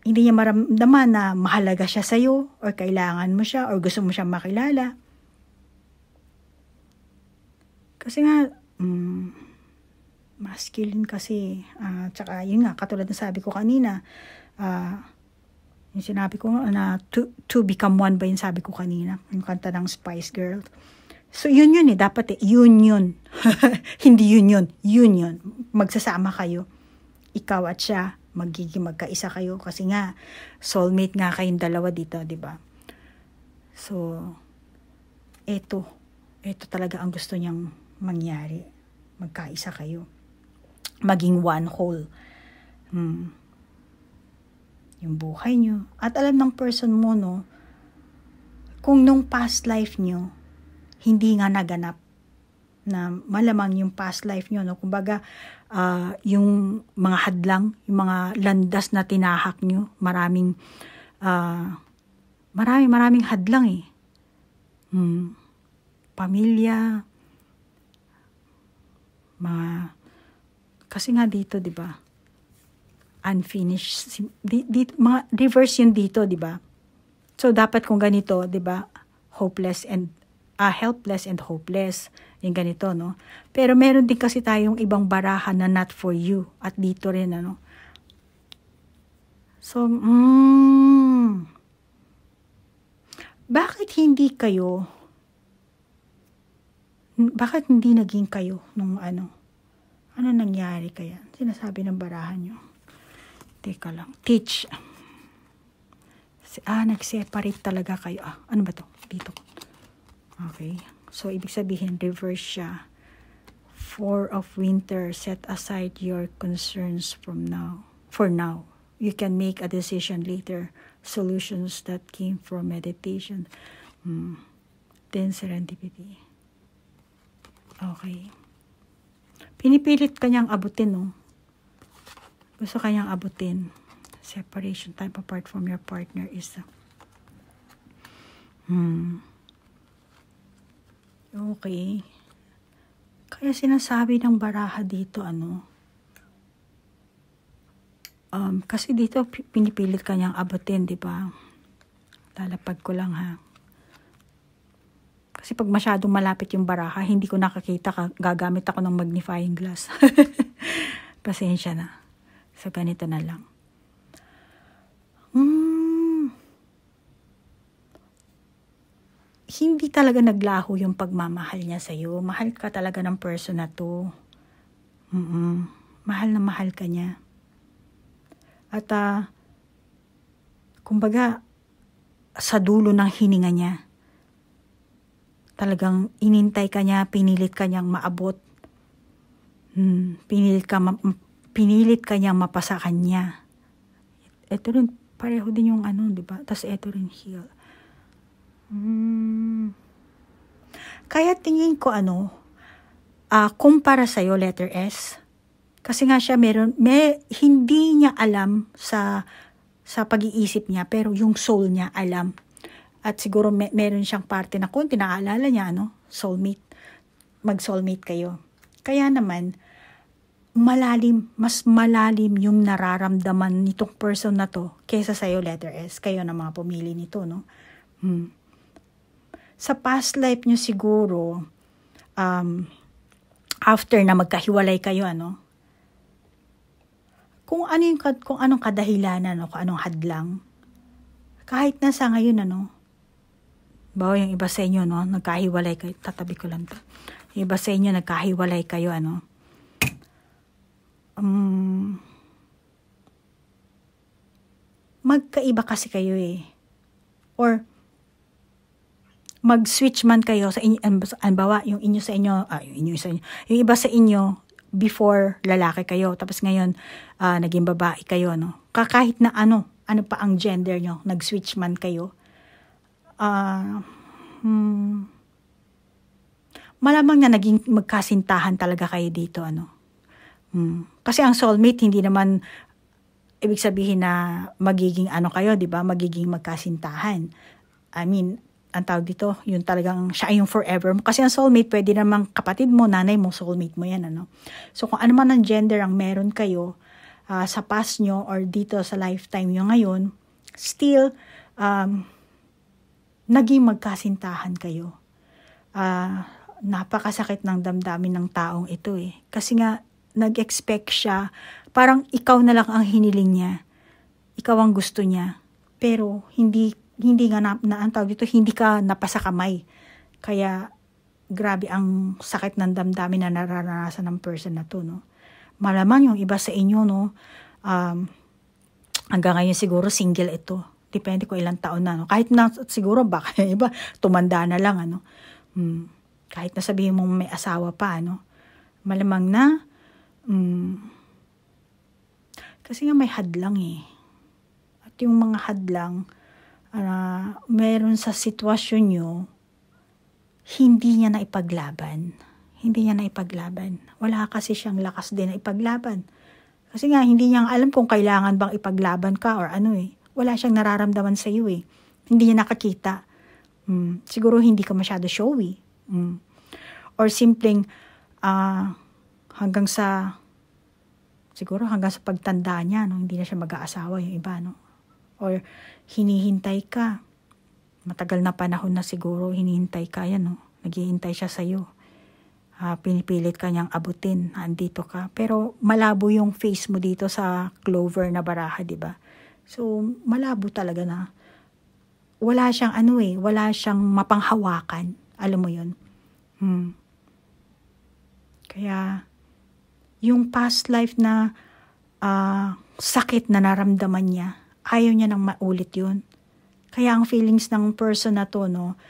Hindi niya maramdaman na mahalaga siya sa'yo, or kailangan mo siya, or gusto mo siya makilala. Kasi nga, masculine kasi. Tsaka yun nga, katulad na sabi ko kanina, yung sinabi ko na to become one ba yung sabi ko kanina, yung kanta ng Spice Girl. So yun eh, dapat union. Hindi union. Magsasama kayo. Ikaw at siya, magkaisa kayo kasi nga soulmate nga kayong dalawa dito, di ba? So eto talaga ang gusto niyang mangyari. Magkaisa kayo. Maging one whole. Yung buhay nyo. At alam ng person mo, no, kung nung past life nyo, hindi nga naganap, na malamang yung past life nyo, no, kumbaga, yung mga hadlang, yung mga landas na tinahak nyo, maraming hadlang eh. Pamilya, kasi nga dito, di ba, unfinished, mga reverse yun dito, di ba? So, dapat kung ganito, di ba, helpless and hopeless, yung ganito, no? Pero meron din kasi tayong ibang barahan na not for you, at dito rin, ano? So, bakit hindi naging kayo nung ano nangyari kaya? Sinasabi ng barahan nyo. Teka lang. Teach. Nag-separate talaga kayo. Ano ba to? Dito. Okay. So, ibig sabihin, reverse siya. 4 of winter. Set aside your concerns for now. You can make a decision later. Solutions that came from meditation. Then, serendipity. Okay. Pinipilit kanyang abutin, no? Gusto kanyang abutin. Separation, time apart from your partner is okay. Kaya sinasabi ng baraha dito, kasi dito pinipilit kanyang abutin, di ba? Lalapag ko lang, ha. Kasi pag masyadong malapit yung baraha, hindi ko nakakita, gagamit ako ng magnifying glass. Pasensya na. So, ganito na lang. Hindi talaga naglaho yung pagmamahal niya sa'yo. Mahal ka talaga ng person na to. Mahal na mahal ka niya. At, kumbaga, sa dulo ng hininga niya, talagang inintay ka niya, pinilit ka niyang maabot. Pinilit ka niyang mapasa kanya. Ito rin, pareho din yung di ba? Tapos ito rin heal. Kaya tingin ko kumpara sa'yo, letter S. Kasi nga siya hindi niya alam sa pag-iisip niya, pero yung soul niya alam. At siguro meron siyang parte na konti, naaalala niya, soulmate. Mag-soulmate kayo. Kaya naman, mas malalim yung nararamdaman nitong person na to kaysa sa'yo, letter S. Kayo na mga pumili nito, no? Sa past life nyo siguro, after na magkahiwalay kayo, kung anong kadahilanan, kung anong hadlang, kahit na sa ngayon, bawa yung iba sa inyo, nagkahiwalay kayo, tatabi ko lang to. Yung iba sa inyo, nagkahiwalay kayo, magkaiba kasi kayo eh. Or, mag-switch man kayo sa inyo, bawa, yung iba sa inyo, yung iba sa inyo, before lalaki kayo, tapos ngayon, naging babae kayo, kahit na ano pa ang gender nyo, nag-switch man kayo, malamang na naging magkasintahan talaga kayo dito, Kasi ang soulmate, hindi naman ibig sabihin na magiging ano kayo, di ba? Magiging magkasintahan. I mean, ang tawag dito, yun talagang siya yung forever mo. Kasi ang soulmate, pwede namang kapatid mo, nanay mo, soulmate mo yan, ano? So, kung ano man ang gender ang meron kayo sa past nyo or dito sa lifetime nyo ngayon, still, naging magkasintahan kayo. Napakasakit ng damdamin ng taong ito eh. Kasi nga, nag-expect siya, parang ikaw na lang ang hiniling niya. Ikaw ang gusto niya. Pero, hindi nga ang tawag dito, hindi ka napasa kamay. Kaya, grabe ang sakit ng damdamin na nararanasan ng person na to, no? Malaman yung iba sa inyo, no? Hanggang ngayon siguro single ito. Depende kung ilang taon na, no? Kahit na siguro baka iba, tumanda na lang, ano? Kahit na sabihin mong may asawa pa, ano? Malamang na, kasi nga may hadlang eh. At yung mga hadlang, meron sa sitwasyon nyo, hindi niya na ipaglaban. Hindi niya na ipaglaban. Wala kasi siyang lakas din na ipaglaban. Kasi nga, hindi niya alam kung kailangan bang ipaglaban ka or ano eh. Wala siyang nararamdaman sa iyo eh. Hindi niya nakakita. Siguro hindi ka masyado showy. Or simpleng, hanggang sa pagtanda niya, no? Hindi na siya mag-aasawa yung iba, no? Or hinihintay ka. Matagal na panahon na siguro hinihintay ka yan, no? Naghihintay siya sa'yo. Pinipilit ka niyang abutin, andito ka. Pero malabo yung face mo dito sa clover na baraha, di ba? So, malabo talaga na wala siyang wala siyang mapanghawakan. Alam mo yun? Kaya, yung past life na sakit na naramdaman niya, ayaw niya nang maulit yun. Kaya ang feelings ng person na to, no,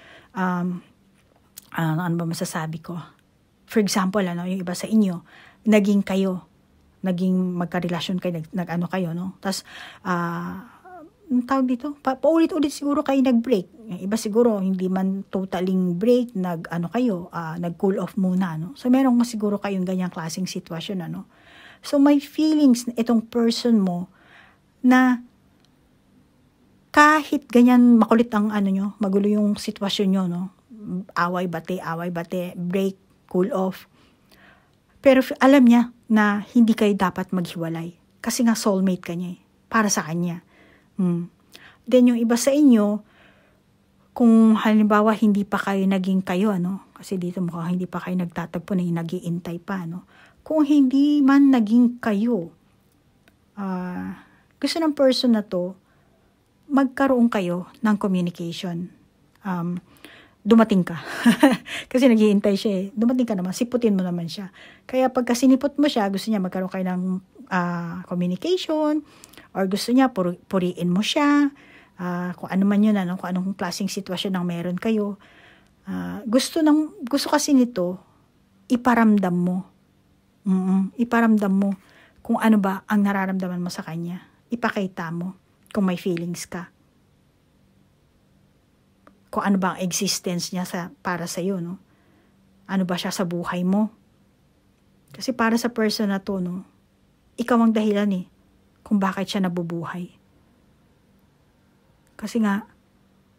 ano ba masasabi ko? For example, yung iba sa inyo, naging magka-relasyon kayo, nag-ano kayo, no? Tapos, tawag dito, paulit-ulit siguro kayo nag-break. Yung iba siguro, hindi man totaling break, nag-cool off muna, no? So, meron siguro kayong ganyang klaseng sitwasyon, ano? So, may feelings na itong person mo na kahit ganyan makulit ang magulo yung sitwasyon nyo, no? Away-bate, break, cool off. Pero alam niya na hindi kayo dapat maghiwalay. Kasi nga soulmate ka niya eh. Para sa kanya. Then yung iba sa inyo, kung halimbawa hindi pa kayo naging kayo, kasi dito mukhang hindi pa kayo nagtatagpo na nag-iintay pa, kung hindi man naging kayo, gusto ng person na to, magkaroon kayo ng communication. Dumating ka. Kasi naghihintay siya eh. Dumating ka naman, siputin mo naman siya. Kaya pagka sinipot mo siya, gusto niya magkaroon kayo ng communication, or gusto niya puriin mo siya, kung ano man yun, kung anong klaseng sitwasyon ang meron kayo. Gusto kasi nito, iparamdam mo. Iparamdam mo kung ano ba ang nararamdaman mo sa kanya. Ipakita mo kung may feelings ka. Kung ano ba ang existence niya para sa iyo, no? Ano ba siya sa buhay mo? Kasi para sa person na to, no, ikaw ang dahilan eh kung bakit siya nabubuhay. Kasi nga,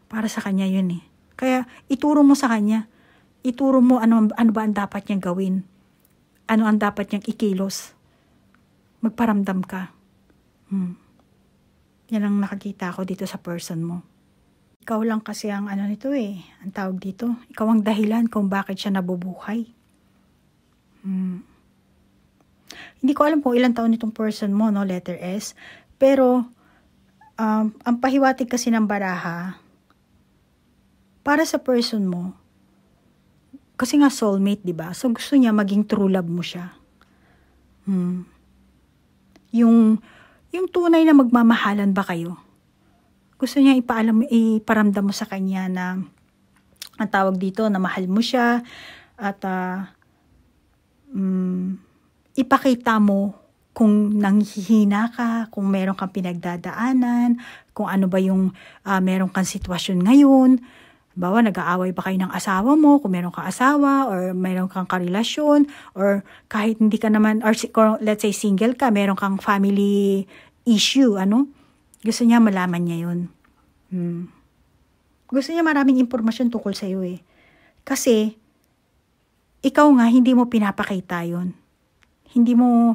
para sa kanya yun eh. Kaya ituro mo sa kanya. Ituro mo ano ba ang dapat niyang gawin. Ano ang dapat niyang ikilos. Magparamdam ka. Yan ang nakakita ko dito sa person mo. Ikaw lang kasi ang nito eh. Ang tawag dito. Ikaw ang dahilan kung bakit siya nabubuhay. Hindi ko alam kung ilang taon itong person mo, no, letter S. Pero, ang pahiwatig kasi ng baraha, para sa person mo, kasi nga soulmate, di ba? So, gusto niya maging true love mo siya. Yung tunay na magmamahalan ba kayo? Gusto niya iparamdam mo sa kanya na, ang tawag dito, na mahal mo siya, at ipakita mo kung nanghihina ka, kung meron kang pinagdadaanan, kung ano ba yung meron kang sitwasyon ngayon, Bawa, nag-aaway pa kayo ng asawa mo, kung meron kang asawa, or meron kang karelasyon, or kahit hindi ka naman, or let's say single ka, meron kang family issue, gusto niya malaman niya yun. Gusto niya maraming impormasyon tungkol sa'yo eh. Kasi, ikaw nga, hindi mo pinapakita yun. Hindi mo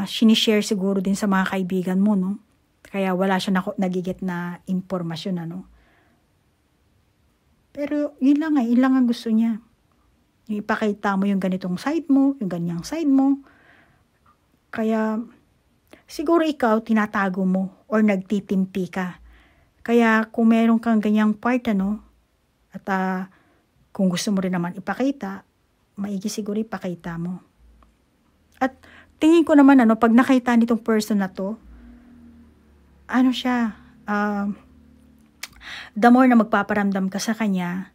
sinishare siguro din sa mga kaibigan mo, no? Kaya wala siya nagigit na impormasyon, Pero yun lang ang gusto niya. Yung ipakita mo yung ganitong side mo, yung ganyang side mo. Kaya siguro ikaw tinatago mo or nagtitimpi ka. Kaya kung meron kang ganyang part, at kung gusto mo rin naman ipakita, maigi siguro ipakita mo. At tingin ko naman, pag nakita nitong person na to, siya, the more na magpaparamdam ka sa kanya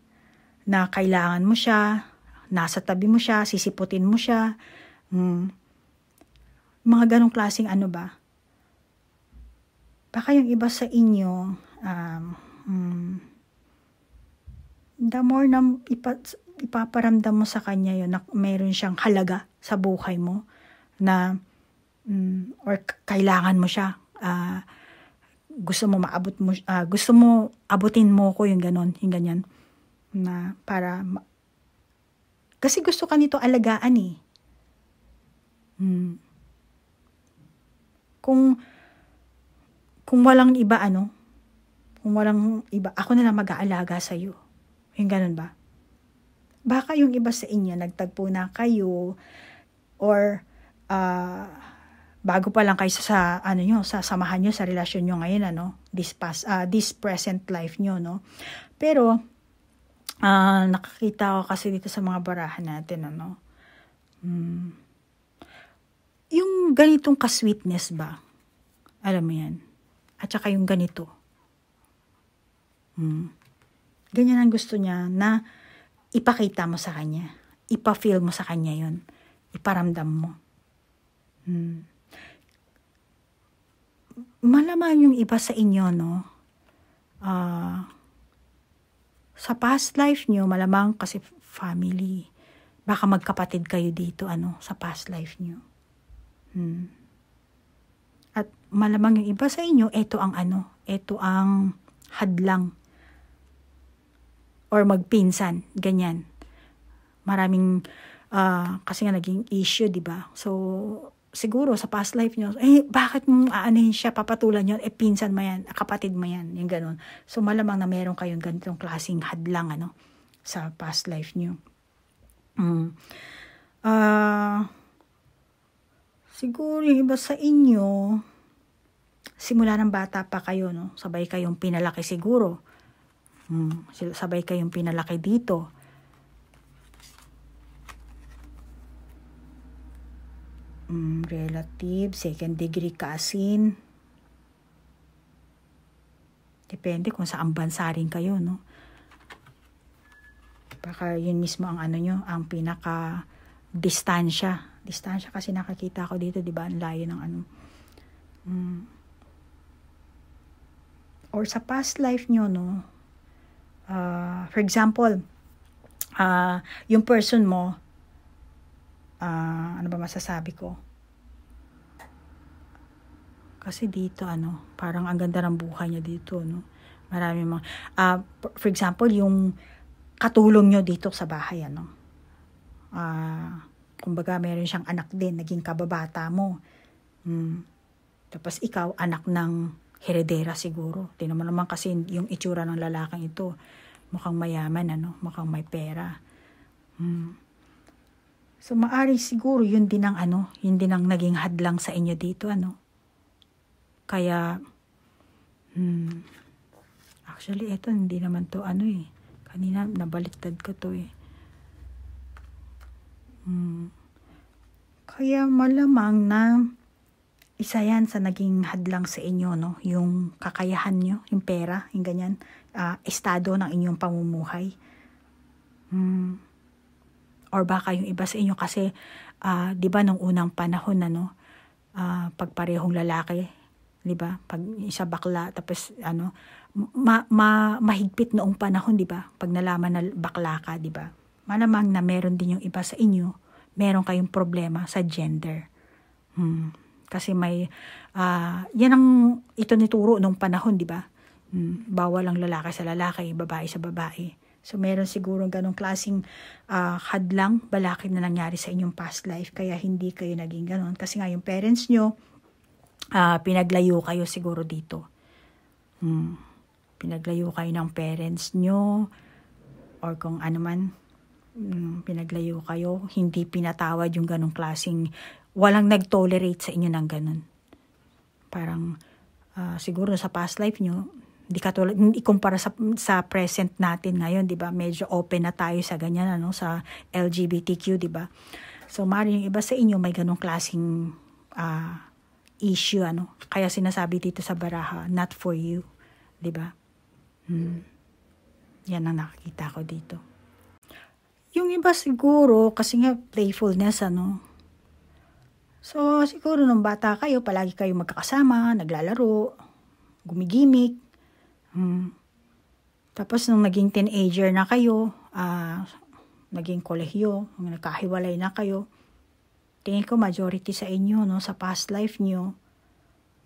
na kailangan mo siya, nasa tabi mo siya, sisiputin mo siya, mga ganong klaseng baka yung iba sa inyo, the more na ipaparamdam mo sa kanya yun, na meron siyang halaga sa buhay mo, na or kailangan mo siya, gusto mo maabot mo, gusto mo abutin mo ko yung ganyan, na para kasi gusto ka nito alagaan eh. Kung walang iba, kung walang iba, ako na lang mag-aalaga sa'yo. Yung ganun ba? Baka yung iba sa inyo, nagtagpo na kayo, or bago pa lang kayo sa sa samahan nyo, sa relasyon nyo ngayon, this present life nyo, Pero, nakakita ko kasi dito sa mga barahan natin, yung ganitong ka-sweetness ba? Alam mo yan? At saka yung ganito. Ganyan ang gusto niya na ipakita mo sa kanya. Ipa-feel mo sa kanya yun. Iparamdam mo. Malamang yung iba sa inyo, sa past life nyo, malamang kasi family, baka magkapatid kayo dito, sa past life nyo. At malamang yung iba sa inyo, ito ang hadlang, or magpinsan, ganyan. Maraming, kasi nga naging issue, diba? So, siguro sa past life nyo, bakit mong aanahin siya, papatulan nyo, pinsan mo yan, kapatid mo yan, yung ganun. So, malamang na meron kayong ganitong klaseng hadlang, sa past life nyo. Siguro yung iba sa inyo, simula ng bata pa kayo, sabay kayong pinalaki siguro. Sabay kayong pinalaki dito. Relative, second degree cousin. Depende kung saan bansa rin kayo, Baka yun mismo ang nyo, ang pinaka distansya. Distansya kasi nakakita ko dito, di ba? Ang layo ng Or sa past life nyo, for example, yung person mo, ano ba masasabi ko? Kasi dito, parang ang ganda ng buhay niya dito, Marami mga, for example, yung katulong nyo dito sa bahay, kumbaga, meron siyang anak din, naging kababata mo. Tapos ikaw, anak ng heredera siguro. Tingnan mo naman kasi yung itsura ng lalaking ito. Mukhang mayaman, mukhang may pera. So, maari siguro yun din ang naging hadlang sa inyo dito, Kaya, actually, eto, hindi naman to, kanina, nabaliktad ko to, Kaya malamang na isa yan sa naging hadlang sa inyo, yung kakayahan nyo, yung pera, yung ganyan, estado ng inyong pamumuhay. Or baka yung iba sa inyo kasi, di ba nung unang panahon, pag parehong lalaki, 'di ba? Pag isa bakla, tapos mahigpit noong panahon, 'di ba? Pag nalaman na bakla ka, 'di ba? Malamang na meron din yung iba sa inyo, meron kayong problema sa gender. Kasi yan ang itinuturo nung panahon, di ba? Bawal ang lalaki sa lalaki, babae sa babae. So, meron siguro ganong klaseng hadlang, balakid na nangyari sa inyong past life, kaya hindi kayo naging ganon. Kasi nga yung parents nyo, pinaglayo kayo siguro dito. Pinaglayo kayo ng parents nyo, or kung ano man, pinaglayo kayo, hindi pinatawad yung ganong klaseng, walang nag-tolerate sa inyo ng ganon. Parang, siguro sa past life nyo, hindi kumpara sa present natin ngayon, di ba? Medyo open na tayo sa ganyan, sa LGBTQ, di ba? So, maaaring yung iba sa inyo may ganong klaseng issue, Kaya sinasabi dito sa baraha, not for you, di ba? Yan ang nakikita ko dito. Yung iba siguro, kasi nga playfulness, So, siguro nung bata kayo, palagi kayo magkakasama, naglalaro, gumigimik. Tapos nung naging teenager na kayo, naging kolehiyo, nagkahiwalay na kayo, tingin ko majority sa inyo, sa past life nyo,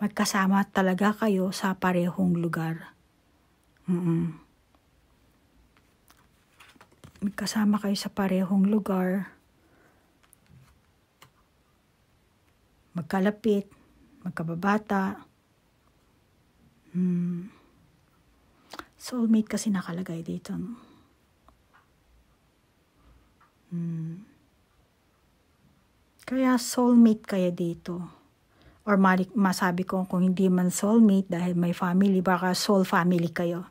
magkasama talaga kayo sa parehong lugar. Magkasama kayo sa parehong lugar, magkalapit, magkababata. Soulmate kasi nakalagay dito. Kaya soulmate kaya dito. Or masabi ko kung hindi man soulmate dahil may family, baka soul family kayo.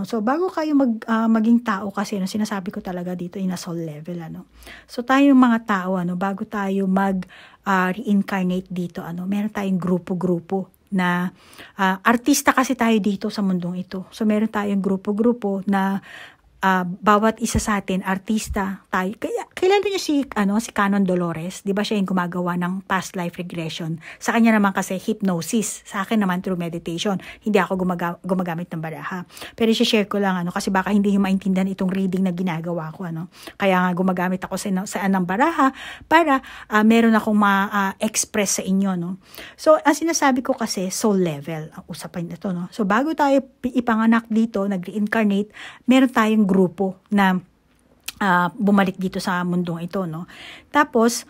So, bago kayo maging tao kasi, sinasabi ko talaga dito in a soul level, So, tayong mga tao, bago tayo reincarnate dito, meron tayong grupo-grupo na artista kasi tayo dito sa mundong ito. So, meron tayong grupo-grupo na bawat isa sa atin, artista tayo. Kilala niyo si Canon Dolores, di ba siya yung gumagawa ng past life regression? Sa kanya naman kasi hypnosis, sa akin naman through meditation. Hindi ako gumagamit ng baraha. Pero i-share ko lang, kasi baka hindi niyo maintindihan itong reading na ginagawa ko, Kaya nga gumagamit ako sa ng baraha para meron akong ma-express sa inyo, So, ang sinasabi ko kasi, soul level, ang usapan ito, So, bago tayo ipanganak dito, nag-reincarnate, meron tayong grupo na bumalik dito sa mundong ito, Tapos,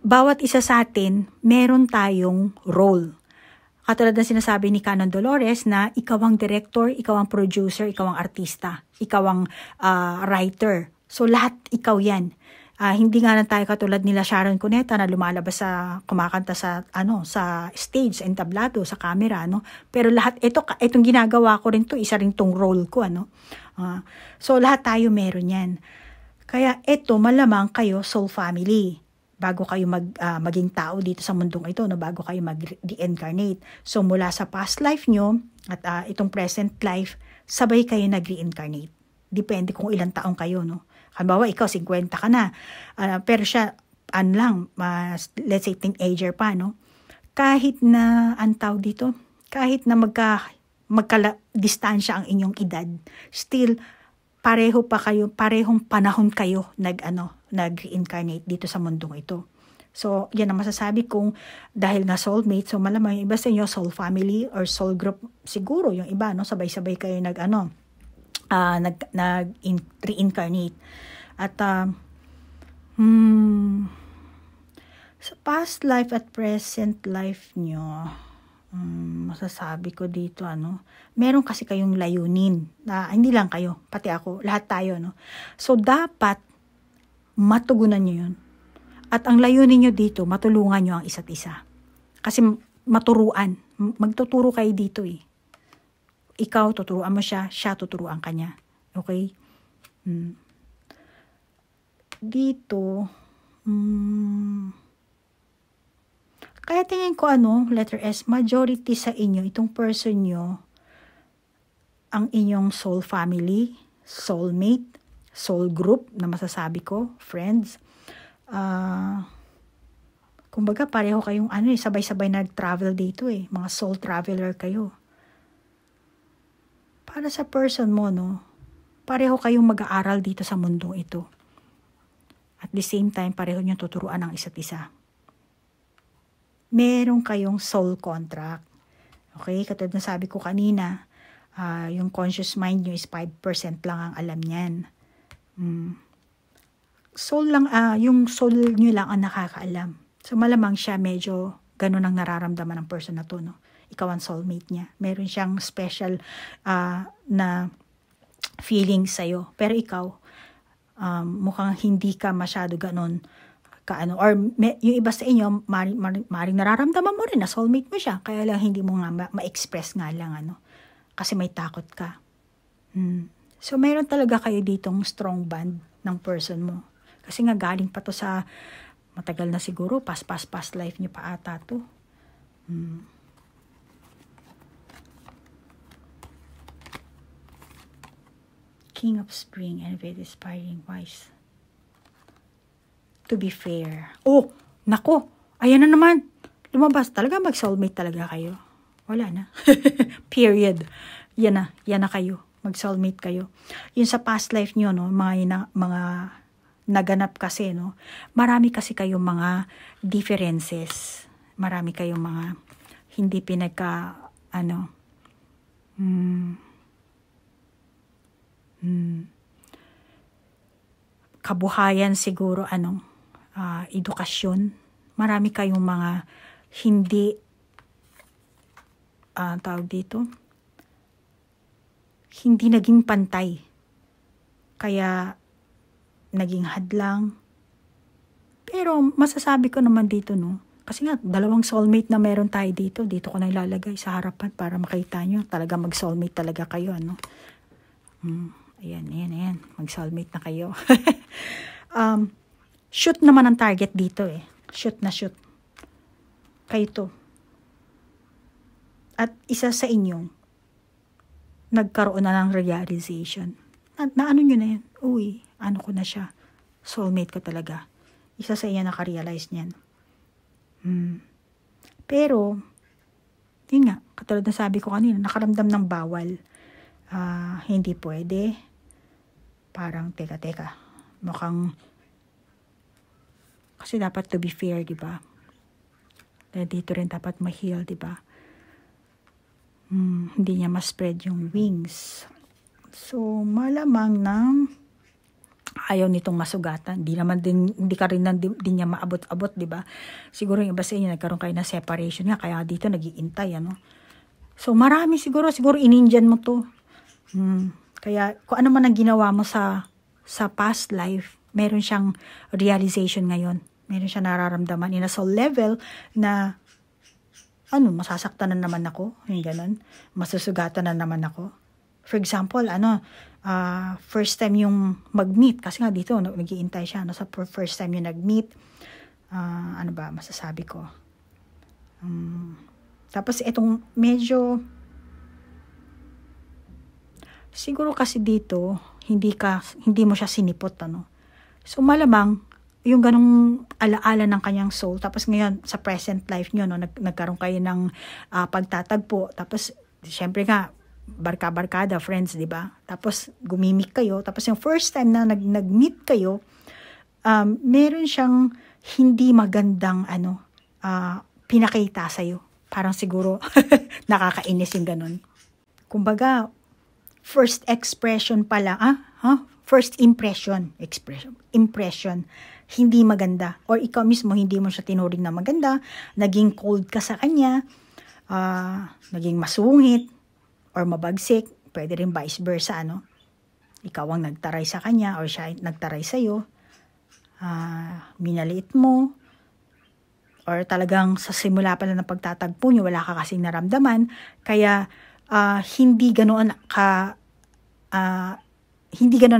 bawat isa sa atin, meron tayong role. Katulad na sinasabi ni Canon Dolores na ikaw ang director, ikaw ang producer, ikaw ang artista, ikaw ang writer. So, lahat ikaw yan. Hindi nga lang tayo katulad nila Sharon Cuneta na lumalabas kumakanta sa stage, sa entablado, sa camera, Pero lahat, itong ginagawa ko rin to, isa rin tong role ko, So, lahat tayo meron yan. Kaya ito, malamang kayo, soul family. Bago kayo maging tao dito sa mundong ito, bago kayo mag-reincarnate. So, mula sa past life nyo at itong present life, sabay kayo nag-reincarnate. Depende kung ilang taong kayo, Halimbawa, ikaw, 50 ka na. Pero siya, let's say, teenager pa, Kahit na, kahit na magka-distansya ang inyong edad, still, parehong panahon kayo nag-reincarnate dito sa mundong ito. So, yan ang masasabi kong dahil nga soulmate, so malamang yung iba sa inyo, soul family or soul group, siguro yung iba, sabay-sabay kayo nag-reincarnate. At, sa past life at present life nyo, masasabi ko dito, meron kasi kayong layunin, hindi lang kayo, pati ako, lahat tayo, So, dapat, matugunan nyo yun. At ang layunin nyo dito, matulungan nyo ang isa't isa. Kasi, magtuturo kayo dito, Ikaw, tuturuan mo siya tuturuan ka niya. Okay? Dito, kaya tingin ko letter S, majority sa inyo, itong person nyo, ang inyong soul family, soulmate, soul group na masasabi ko, friends, Kumbaga, pareho kayong sabay-sabay nag-travel dito mga soul traveler kayo. Para sa person mo, no, pareho kayong mag-aaral dito sa mundong ito. At the same time, pareho nyo tuturuan ang isa't isa. Meron kayong soul contract. Okay, katulad na sabi ko kanina, yung conscious mind nyo is 5% lang ang alam niyan. Soul lang, yung soul nyo lang ang nakakaalam. So malamang siya medyo ganun ang nararamdaman ng person na to, no? Ikaw ang soulmate niya. Meron siyang special na feeling sa'yo. Pero ikaw, mukhang hindi ka masyado ganun or yung iba sa inyo, maring nararamdaman mo rin na soulmate mo siya. Kaya lang hindi mo nga ma-express nga lang, kasi may takot ka. So meron talaga kayo ditong strong bond ng person mo. Kasi nga galing pa to sa matagal na siguro, past life niyo pa ata to. King of Spring, Elevate, Inspiring, Wise. To be fair. Oh, nako. Ayan na naman. Lumabas. Talaga mag-soulmate talaga kayo. Wala na. Period. Yan na kayo. Mag-soulmate kayo. Yun sa past life nyo, no, mga naganap kasi, no, marami kasi kayong mga differences. Marami kayong mga hindi kabuhayan siguro, edukasyon. Marami kayong mga hindi, tawag dito, hindi naging pantay. Kaya, naging hadlang. Pero, masasabi ko naman dito, no, kasi nga, dalawang soulmate na meron tayo dito. Dito ko na ilalagay sa harapan para makita nyo. Talaga mag-soulmate talaga kayo, Ayan. Mag-soulmate na kayo. Shoot naman ang target dito Shoot na shoot. Kayo to. At isa sa inyong nagkaroon na ng realization. Na ano nyo na yan? Uy, ko na siya. Soulmate ko talaga. Isa sa inyo nakarealize niyan. Pero, yun nga, katulad na sabi ko kanina, nakaramdam ng bawal. Hindi pwede. Parang, teka. Mukhang, kasi dapat to be fair, di ba? Dito rin dapat ma-heal, di ba? Hindi niya ma-spread yung wings. So, malamang ng ayaw nitong masugatan. Hindi ka rin din niya maabot-abot, di ba? Siguro yung iba sa inyo, nagkaroon kayo na separation nga, kaya dito nag-iintay, So, marami siguro in-Indian mo to. Kaya, kung ano man ang ginawa mo sa past life, meron siyang realization ngayon. Meron siyang nararamdaman in a soul level na, masasaktan na naman ako. Yung ganun. Masusugatan na naman ako. For example, first time yung mag-meet. Kasi nga dito, nag-iintay siya. Sa first time yung nag-meet, ano ba masasabi ko? Tapos itong medyo, siguro kasi dito, hindi mo siya sinipot, So malamang, yung ganong alaala ng kanyang soul, tapos ngayon, sa present life nyo, nagkaroon kayo ng pagtatagpo, tapos, syempre nga, barka-barkada, friends, di ba? Tapos, gumimik kayo, tapos yung first time na nag-meet kayo, meron siyang hindi magandang, pinakita sa'yo. Parang siguro, nakakainis yung ganon. Kumbaga, first expression pala, first impression, hindi maganda. Or ikaw mismo, hindi mo siya tinuring na maganda, naging cold ka sa kanya, naging masungit, or mabagsik, pwede rin vice versa, Ikaw ang nagtaray sa kanya, or siya nagtaray sa'yo, minaliit mo, or talagang sa simula pa lang ng pagtatagpo nyo, wala ka kasing naramdaman, kaya hindi ganoon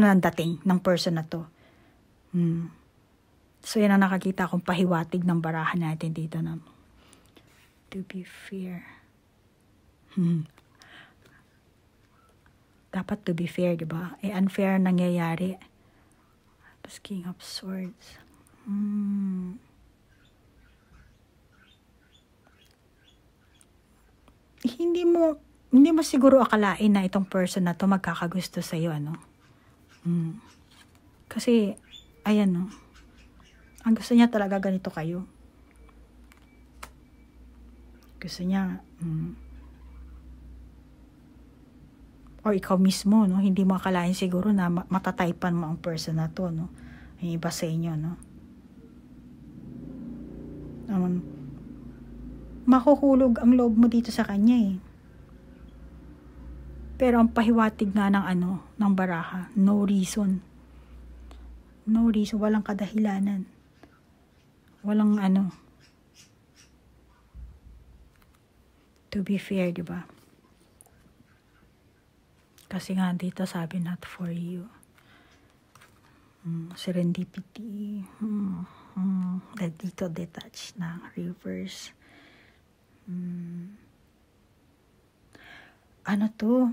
ang dating ng person na to. So, yan ang nakakita kong pahiwatig ng barahan natin dito. To be fair. Dapat to be fair, di ba? Unfair nangyayari. Tapos King of Swords. hindi mo siguro akalain na itong person na to magkakagusto sa iyo, ano? Kasi ayan, no. Ang gusto niya talaga ganito kayo. Gusto niya or ikaw mismo, no, hindi mo akalain siguro na matataypan mo ang person na to, no. Yung iba sa inyo, no. Mahuhulog ang loob mo dito sa kanya, eh. Pero ang pahiwatig nga ng baraha, no reason. No reason, walang kadahilanan. Walang to be fair, di ba? Kasi nga dito sabi not for you. Serendipity. Dito detached na reverse. Ano to?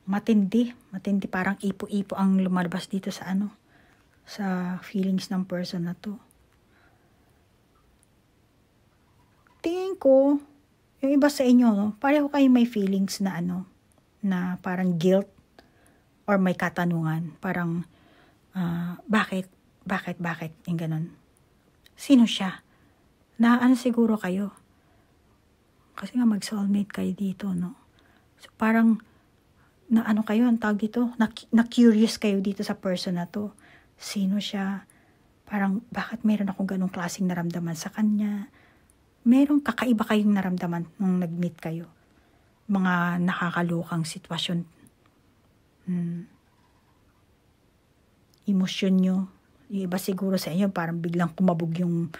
Matindi parang ipo-ipo ang lumalabas dito sa sa feelings ng person na to. Tingin ko yung iba sa inyo, no, pareho kayo may feelings na na parang guilt or may katanungan, parang bakit yung ganun. Sino siya? Na siguro kayo? Kasi nga mag-soulmate kayo dito, no? So parang na kayo, ang tawag dito, na curious kayo dito sa person na to. Sino siya? Parang bakit meron akong ganung klaseng naramdaman sa kanya? Merong kakaiba kayong naramdaman nung nag-meet kayo. Mga nakakalukang sitwasyon. Emosyon nyo. Yung iba siguro sa inyo, parang biglang kumabog yung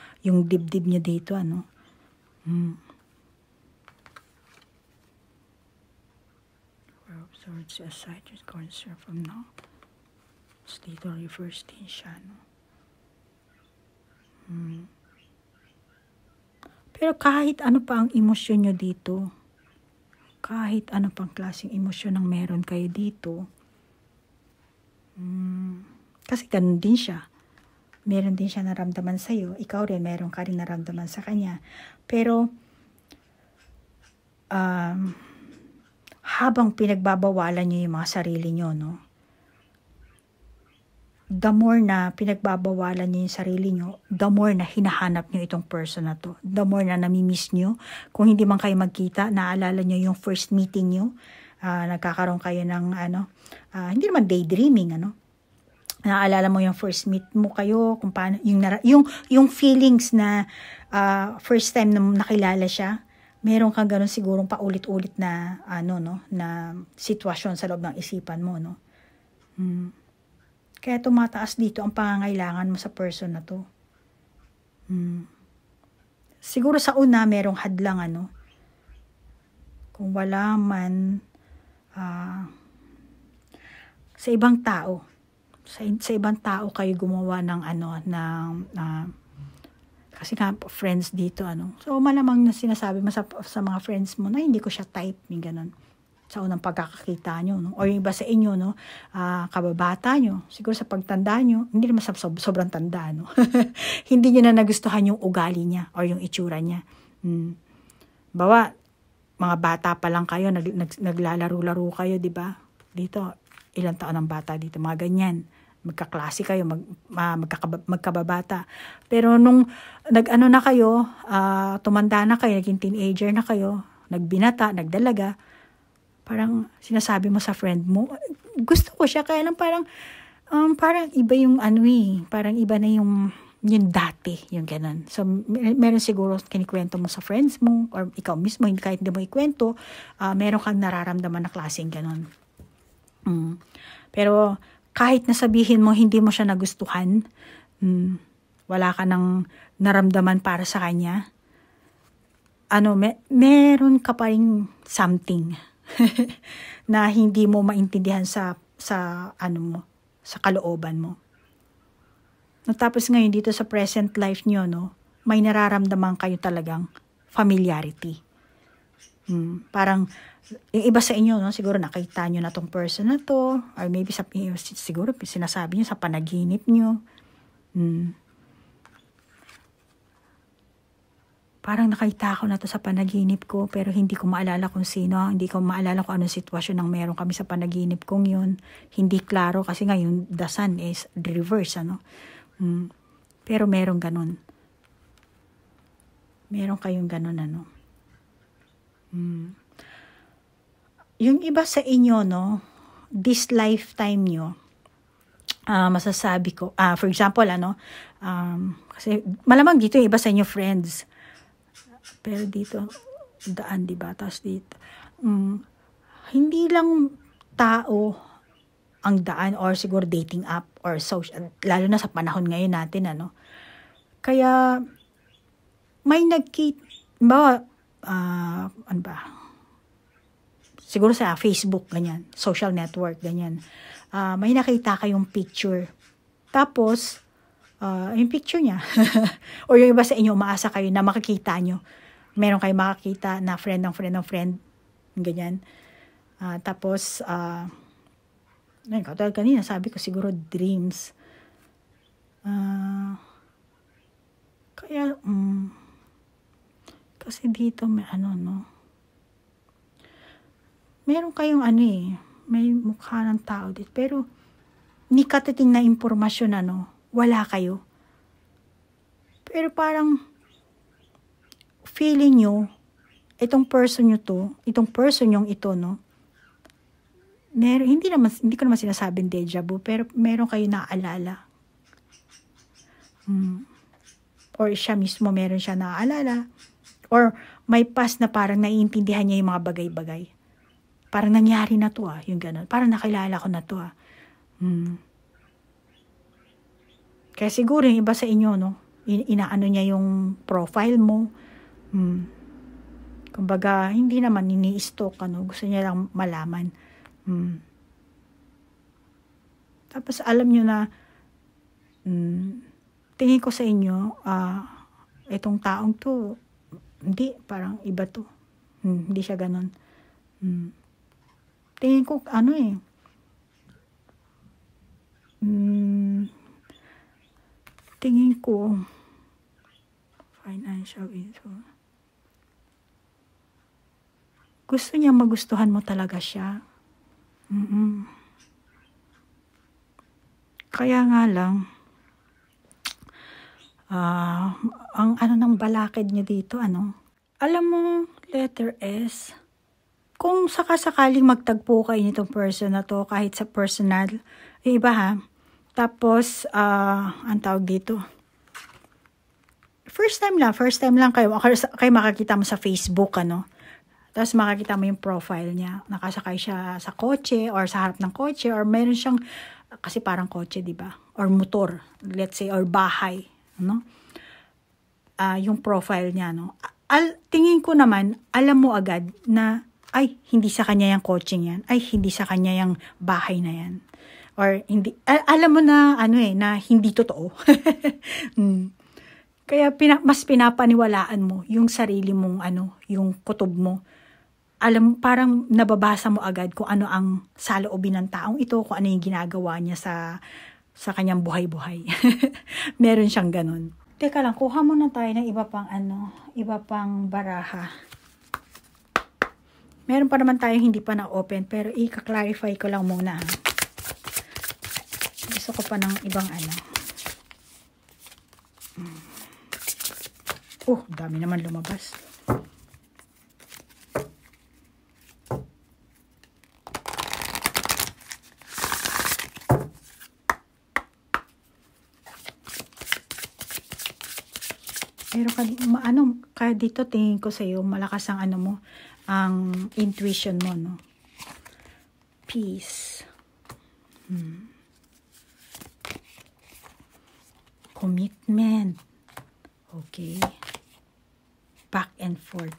dibdib nyo dito, Swords aside, just concern from now. Dito reverse din siya, no? Pero kahit ano pa ang emosyon nyo dito, kahit ano pang klaseng emosyon ang meron kayo dito, kasi ganun din siya. Meron din siya naramdaman sa'yo. Ikaw rin, meron ka rin naramdaman sa kanya. Pero, habang pinagbabawalan nyo yung mga sarili nyo, no? The more na pinagbabawalan nyo yung sarili nyo, the more na hinahanap nyo itong person na to. The more na namimiss nyo. Kung hindi man kayo magkita, naalala nyo yung first meeting nyo, nagkakaroon kayo ng hindi naman daydreaming, Naalala mo yung first meet mo kayo, kung paano, yung feelings na first time na nakilala siya, meron kang ganun sigurong paulit-ulit na na sitwasyon sa loob ng isipan mo, no. Kaya tumataas dito ang pangangailangan mo sa person na to. Siguro sa una merong hadlang, kung wala man sa ibang tao. Sa ibang tao kayo gumawa ng kasi nga friends dito, So malamang na sinasabi mo sa mga friends mo na hindi ko siya type, yung ganun. Sa unang pagkakakita nyo, no? O yung iba sa inyo, no? Kababata nyo, siguro sa pagtanda nyo, hindi naman sobrang tanda, no? Hindi nyo na nagustuhan yung ugali niya or yung itsura niya. Bawa, mga bata pa lang kayo, naglalaro-laro kayo, di ba? Dito, ilang taon ang bata dito, mga ganyan. Magkaklase kayo, magkababata. Pero nung na kayo, tumanda na kayo, naging teenager na kayo, nagbinata, nagdalaga, parang sinasabi mo sa friend mo, gusto ko siya, kaya lang parang iba yung parang iba na yung dati, yung ganun. So, meron siguro kinikwento mo sa friends mo, or ikaw mismo, kahit hindi mo ikwento, meron kang nararamdaman na klaseng ganun. Pero, kahit nasabihin mo hindi mo siya nagustuhan, wala ka nang naramdaman para sa kanya, meron ka pa rin something na hindi mo maintindihan sa sa kalooban mo. Tapos ngayon dito sa present life nyo, may nararamdaman kayo talagang familiarity. Parang yung iba sa inyo, siguro nakita nyo na tong person na to, or maybe siguro sinasabi nyo sa panaginip nyo. parang nakita ko na to sa panaginip ko, pero hindi ko maalala kung sino, hindi ko maalala kung anong sitwasyon ng meron kami sa panaginip kong yun. Hindi klaro kasi nga yung the sun is reverse, ano. Pero meron ganun. Meron kayong ganun, ano. Yung iba sa inyo, no, this lifetime nyo, masasabi ko, for example, ano, kasi malamang dito yung iba sa inyo friends. Pero dito, daan, diba? Tapos dito, hindi lang tao ang daan or siguro dating app or social, lalo na sa panahon ngayon natin, ano. Kaya, may ano ba? Siguro sa Facebook, ganyan, social network, ganyan. May nakita kayong picture. Tapos, yung picture niya, or yung iba sa inyo, umaasa kayo na makikita nyo. Meron kayo makakita na friend ng friend ng friend, ganyan. Tapos, katulad kanina, sabi ko siguro dreams. Kaya, kasi dito may ano, no? Meron kayong ano may mukha ng tao dito. Pero, ni katiting na impormasyon, ano, wala kayo. Pero parang, feeling nyo, itong person nyo to, itong person yung ito, no? Hindi ko naman sinasabing deja vu, pero meron kayo naaalala. Or siya mismo meron siya naaalala. Or may past na parang naiintindihan niya yung mga bagay-bagay. Parang nangyari na to, yung gano'n. Parang nakilala ko na to, Kaya siguro yung iba sa inyo, no, inaano niya yung profile mo. Kumbaga, hindi naman ini-stalk, ano, gusto niya lang malaman. Tapos alam niyo na, tingin ko sa inyo, itong taong to, hindi, parang iba to. Hindi siya ganon. Tingin ko, tingin ko, financial info. Gusto niya magustuhan mo talaga siya. Kaya nga lang, ang ano ng balakid niya dito, alam mo, letter S, kung sakasakaling magtagpo kayo nitong person na to, kahit sa personal, iba ha, tapos, ang tawag dito, first time lang kayo makakita mo sa Facebook, tapos makakita mo yung profile niya, nakasakay siya sa kotse, or sa harap ng kotse, or meron siyang, kasi parang kotse, diba? Or motor, let's say, or bahay, yung profile niya, tingin ko naman, alam mo agad na, ay, hindi sa kanya yung kotse yan, ay, hindi sa kanya yung bahay na yan, or hindi, alam mo na, na hindi totoo. Kaya mas pinapaniwalaan mo yung sarili mong, yung kutob mo. Alam, parang nababasa mo agad kung ano ang saloobin ng taong ito, kung ano yung ginagawa niya sa kanyang buhay-buhay. Meron siyang ganun. Teka lang, kuha muna tayo ng iba pang baraha. Meron pa naman tayo hindi pa na-open, pero i-clarify ko lang muna. Gusto ko pa ng ibang dami naman lumabas. Pero kaya dito tingin ko sa iyo malakas ang ang intuition mo, no? Peace. Commitment. Okay. Back and forth.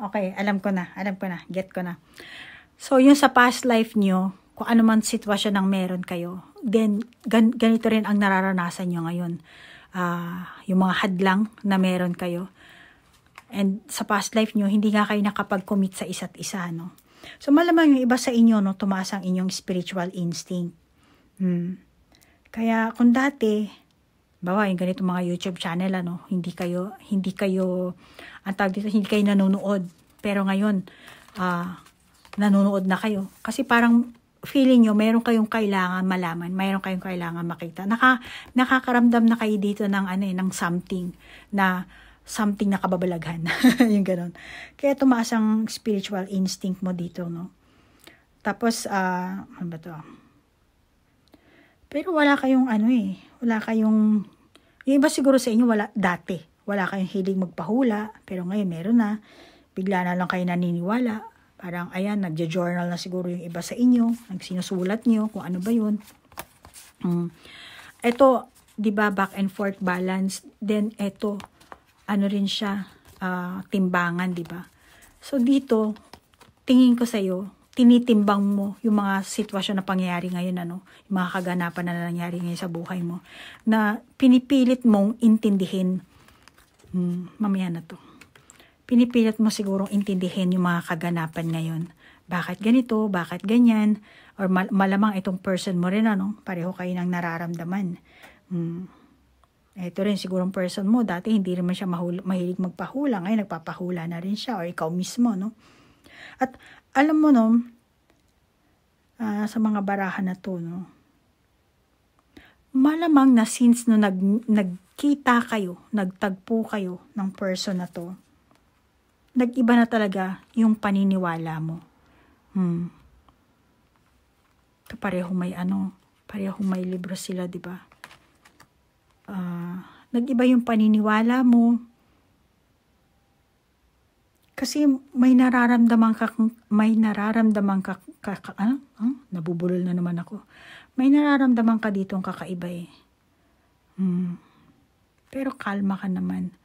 Okay. Alam ko na. Get ko na. So, yung sa past life nyo, kung ano man sitwasyon ang meron kayo, then, ganito rin ang nararanasan nyo ngayon. Yung mga hadlang na meron kayo. And sa past life nyo, hindi nga kayo nakapag-commit sa isa't isa, no? So, malamang yung iba sa inyo, no, tumaas ang inyong spiritual instinct. Kaya, kung dati, bawa yung ganito mga YouTube channel, hindi kayo, ang tawag dito, hindi kayo nanonood. Pero ngayon, nanonood na kayo. Kasi parang feeling nyo, meron kayong kailangan malaman, meron kayong kailangan makita. Nakakaramdam na kayo dito ng, ng something na kababalaghan. Yung ganon. Kaya tumaas ang spiritual instinct mo dito, no? Tapos, ano ba to? Pero wala kayong wala kayong, yung iba siguro sa inyo, wala kayong hilig magpahula, pero ngayon meron na, bigla na lang kayo naniniwala, parang ayan, nagja-journal na siguro yung iba sa inyo, nagsinusulat nyo, kung ano ba yun. Ito, di ba, back and forth balance, then ito, rin siya, timbangan, di ba? So dito, tingin ko sa'yo, tinitimbang mo yung mga sitwasyon na pangyayari ngayon, yung mga kaganapan na nangyayari ngayon sa buhay mo, na pinipilit mong intindihin, mamaya na to, pinipilit mo sigurong intindihin yung mga kaganapan ngayon. Bakit ganito, bakit ganyan, or malamang itong person mo rin, pareho kayo ng nararamdaman. Ito rin sigurong person mo, dati hindi rin man siya mahilig magpahula, ngayon nagpapahula na rin siya, or ikaw mismo, At alam mo, sa mga barahan na to, malamang na since nagkita kayo, nagtagpo kayo ng person na to, nag-iba na talaga yung paniniwala mo. Parehong may libro sila, di ba? Nag-iba yung paniniwala mo. Kasi may nararamdaman ka, nabubulol na naman ako. May nararamdaman ka ditong kakaiba Pero kalma ka naman.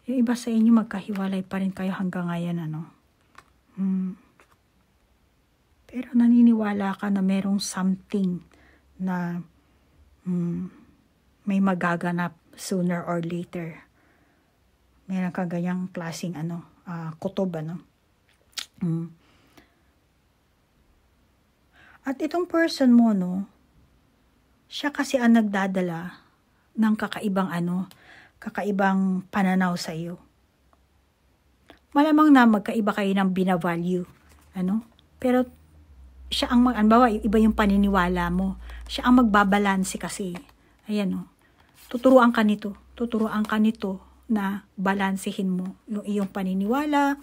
Yung iba sa inyo magkahiwalay pa rin kayo hanggang ngayon, Pero naniniwala ka na merong something na may magaganap sooner or later. Meron ka ganyang klaseng kutob, At itong person mo, siya kasi ang nagdadala ng kakaibang pananaw sa iyo. Malamang na magkaiba kayo ng binavalue, Pero siya ang iba yung paniniwala mo. Siya ang magbabalanse kasi. Ayan, tuturuan ka nito na balansehin mo yung iyong paniniwala,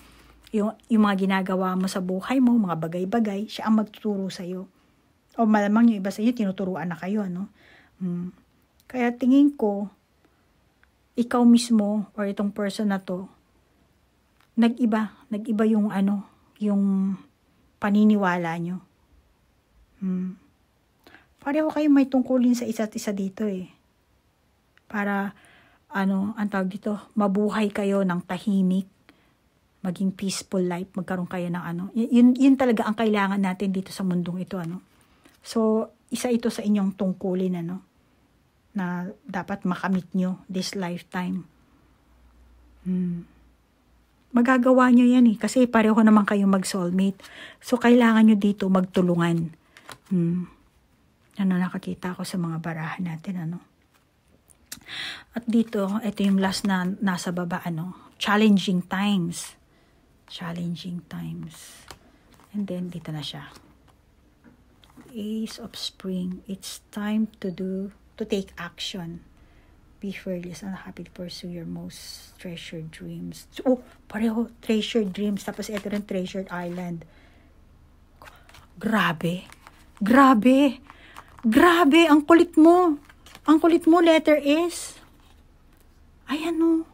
yung mga ginagawa mo sa buhay mo, mga bagay-bagay, siya ang magtuturo sa iyo. O malamang yung iba sa iyo tinuturuan na kayo, Kaya tingin ko, ikaw mismo or itong person na to, nag-iba yung yung paniniwala nyo. Pareho kayo may tungkulin sa isa't isa dito Para ang tawag dito, mabuhay kayo ng tahimik, maging peaceful life, magkaroon kayo ng yun talaga ang kailangan natin dito sa mundong ito, So, isa ito sa inyong tungkulin, na dapat makamit nyo this lifetime. Magagawa nyo yan kasi pareho naman kayong mag-soulmate. So, kailangan nyo dito magtulungan. Nakakita ko sa mga barahan natin, At dito, ito yung last na nasa baba, challenging times. Challenging times. And then, dito na siya. Ace of Spring. It's time to take action. Be fearless and happy to pursue your most treasured dreams. So, pareho, treasured dreams. Tapos, ito rin, treasured island. Grabe. Ang kulit mo. Ang kulit mo, letter S. Ayan,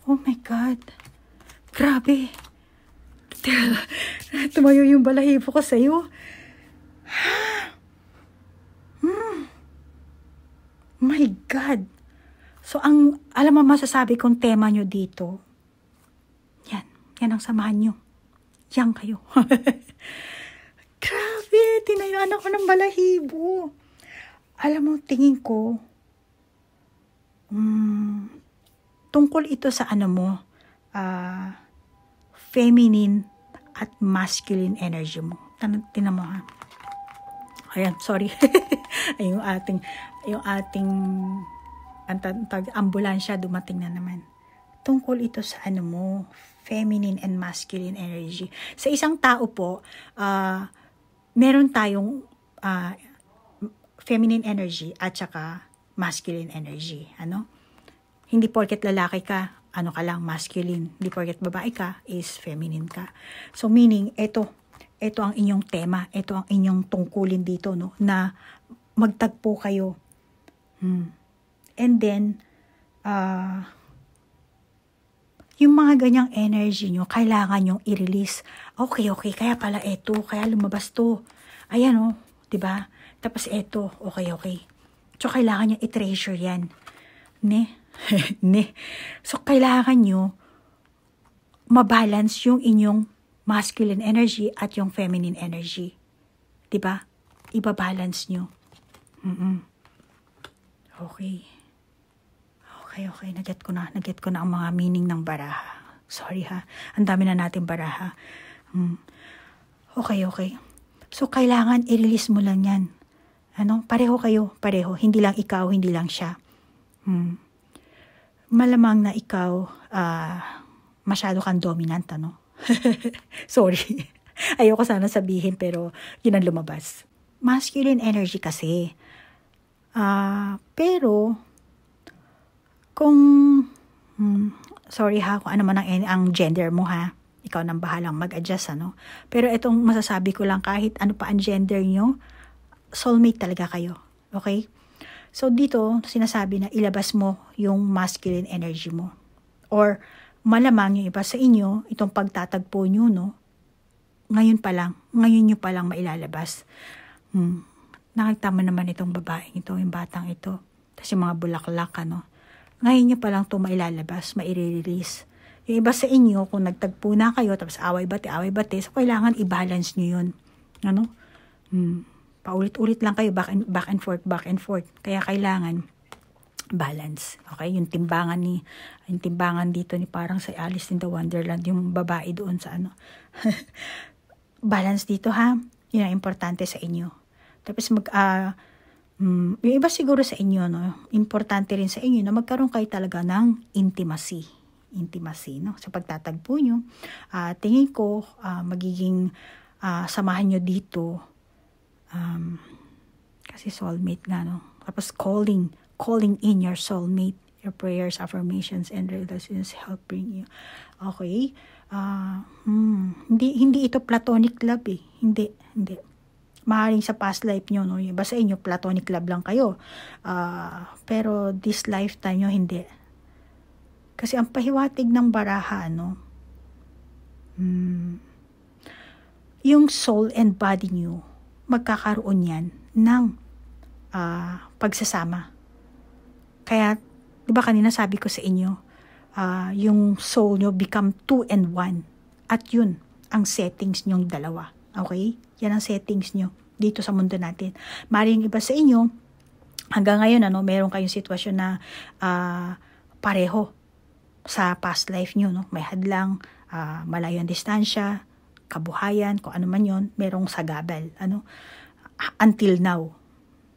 Oh my God. Grabe. Tumayo yung balahibo ko sa'yo. My God. So, alam mo masasabi kong tema nyo dito, yan ang samahan nyo. Yan kayo. Grabe, tinayuan ako ng balahibo. Alam mo, tingin ko, tungkol ito sa feminine at masculine energy mo. Tinan mo, Ayan, sorry. Ay, yung ating ambulansya dumating na naman. Tungkol ito sa ano mo, feminine and masculine energy. Sa isang tao po, meron tayong feminine energy at saka masculine energy. Ano? Hindi porket lalaki ka, ano ka lang, masculine. Hindi porket babae ka, is feminine ka. So meaning, ito ang inyong tema, ito ang inyong tungkulin dito, no, na magtagpo kayo. And then, yung mga ganyang energy nyo, kailangan nyong i-release. Okay, kaya pala ito, kaya lumabas to. Ayan, oh, diba? Tapos ito, okay. So, kailangan nyo i-treasure yan. Ne? So, kailangan nyo mabalance yung inyong masculine energy at yung feminine energy. Diba? Ibabalance nyo. Okay. Naget ko na ang mga meaning ng baraha. Sorry ha. Ang dami na natin baraha. Okay. So, kailangan i-release mo lang yan. Ano? Pareho kayo. Hindi lang ikaw, hindi lang siya. Malamang na ikaw, masyado kang dominant, ano? Sorry. Ayoko sana sabihin, pero yun ang lumabas. Masculine energy kasi. Pero, kung, sorry ha, kung ano man ang gender mo ha, ikaw nang bahalang mag-adjust, ano. Pero itong masasabi ko lang, kahit ano pa ang gender nyo, soulmate talaga kayo. Okay? So dito, sinasabi na ilabas mo yung masculine energy mo. Or malamang yung iba sa inyo, itong pagtatagpo nyo, no, ngayon nyo pa lang mailalabas. Nakita mo naman itong babaeng ito, yung batang ito. Tapos yung mga bulaklak, ano. Ngayon nyo pa lang ito mailalabas, maire-release. Yung iba sa inyo, kung nagtagpo na kayo, tapos away-bati, so kailangan i-balance nyo yun. Ano? Paulit-ulit lang kayo, back and forth. Kaya kailangan balance. Okay? Yung timbangan dito ni parang sa Alice in the Wonderland, yung babae doon sa ano. Balance dito ha. Yun ang importante sa inyo. Tapos yung iba siguro sa inyo, no, importante rin sa inyo na magkaroon kayo talaga ng intimacy, no, sa pagtatagpo nyo. Tingin ko, magiging samahan nyo dito, kasi soulmate nga, no. Tapos calling in your soulmate, your prayers, affirmations, and relations help bring you. Okay? Hindi ito platonic love eh. Hindi. Maaaring sa past life nyo, no, yung iba sa inyo, platonic love lang kayo. Pero this lifetime nyo, hindi. Kasi ang pahiwatig ng baraha, no, yung soul and body nyo, magkakaroon yan ng pagsasama. Kaya, di ba kanina sabi ko sa inyo, yung soul nyo become 2 and 1. At yun, ang settings nyong dalawa. Okay? Yan ang settings nyo dito sa mundo natin. Maring iba sa inyo, hanggang ngayon, ano, meron kayong sitwasyon na pareho sa past life nyo, no? May hadlang, malayo ang distansya, kabuhayan, kung ano man yun, merong sagabal, ano, until now.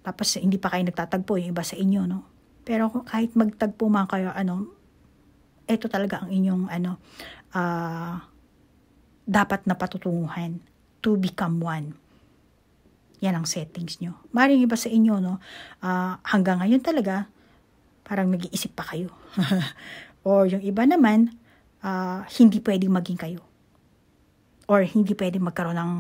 Tapos, hindi pa kayo nagtatagpo, yung iba sa inyo, no? Pero kahit magtagpo man kayo, ano, ito talaga ang inyong, ano, dapat na patutunguhan. To become one. Yan ang settings nyo. Maring iba sa inyo, no, hanggang ngayon talaga, parang nag-iisip pa kayo. Or yung iba naman, hindi pwedeng maging kayo. Or hindi pwedeng magkaroon ng,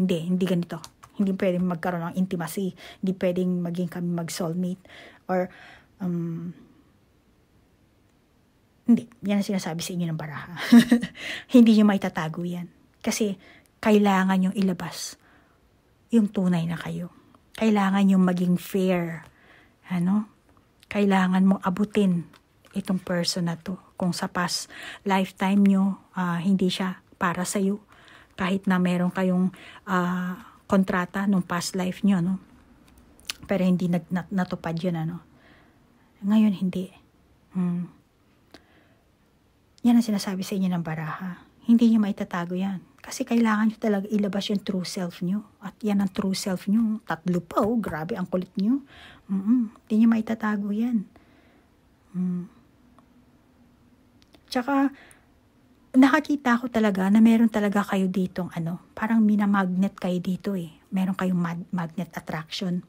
hindi ganito. Hindi pwedeng magkaroon ng intimacy. Hindi pwedeng maging kami mag-soulmate. Or, hindi. Yan ang sinasabi sa inyo ng baraha. Hindi nyo maitatago yan. Kasi, kailangan yung ilabas yung tunay na kayo. Kailangan yung maging fair. Ano? Kailangan mong abutin itong person na to. Kung sa past lifetime nyo, hindi siya para sa'yo. Kahit na meron kayong kontrata nung past life nyo, no? Pero hindi natupad yun, ano? Ngayon, hindi. Yan ang sinasabi sa inyo ng baraha. Hindi nyo maitatago yan. Kasi kailangan nyo talaga ilabas yung true self nyo. At yan ang true self nyo. 3 pa, oh. Grabe, ang kulit nyo. Hindi nyo maitatago yan. Tsaka, nakakita ko talaga na meron talaga kayo ditong parang minamagnet kayo dito eh. Meron kayong magnet attraction.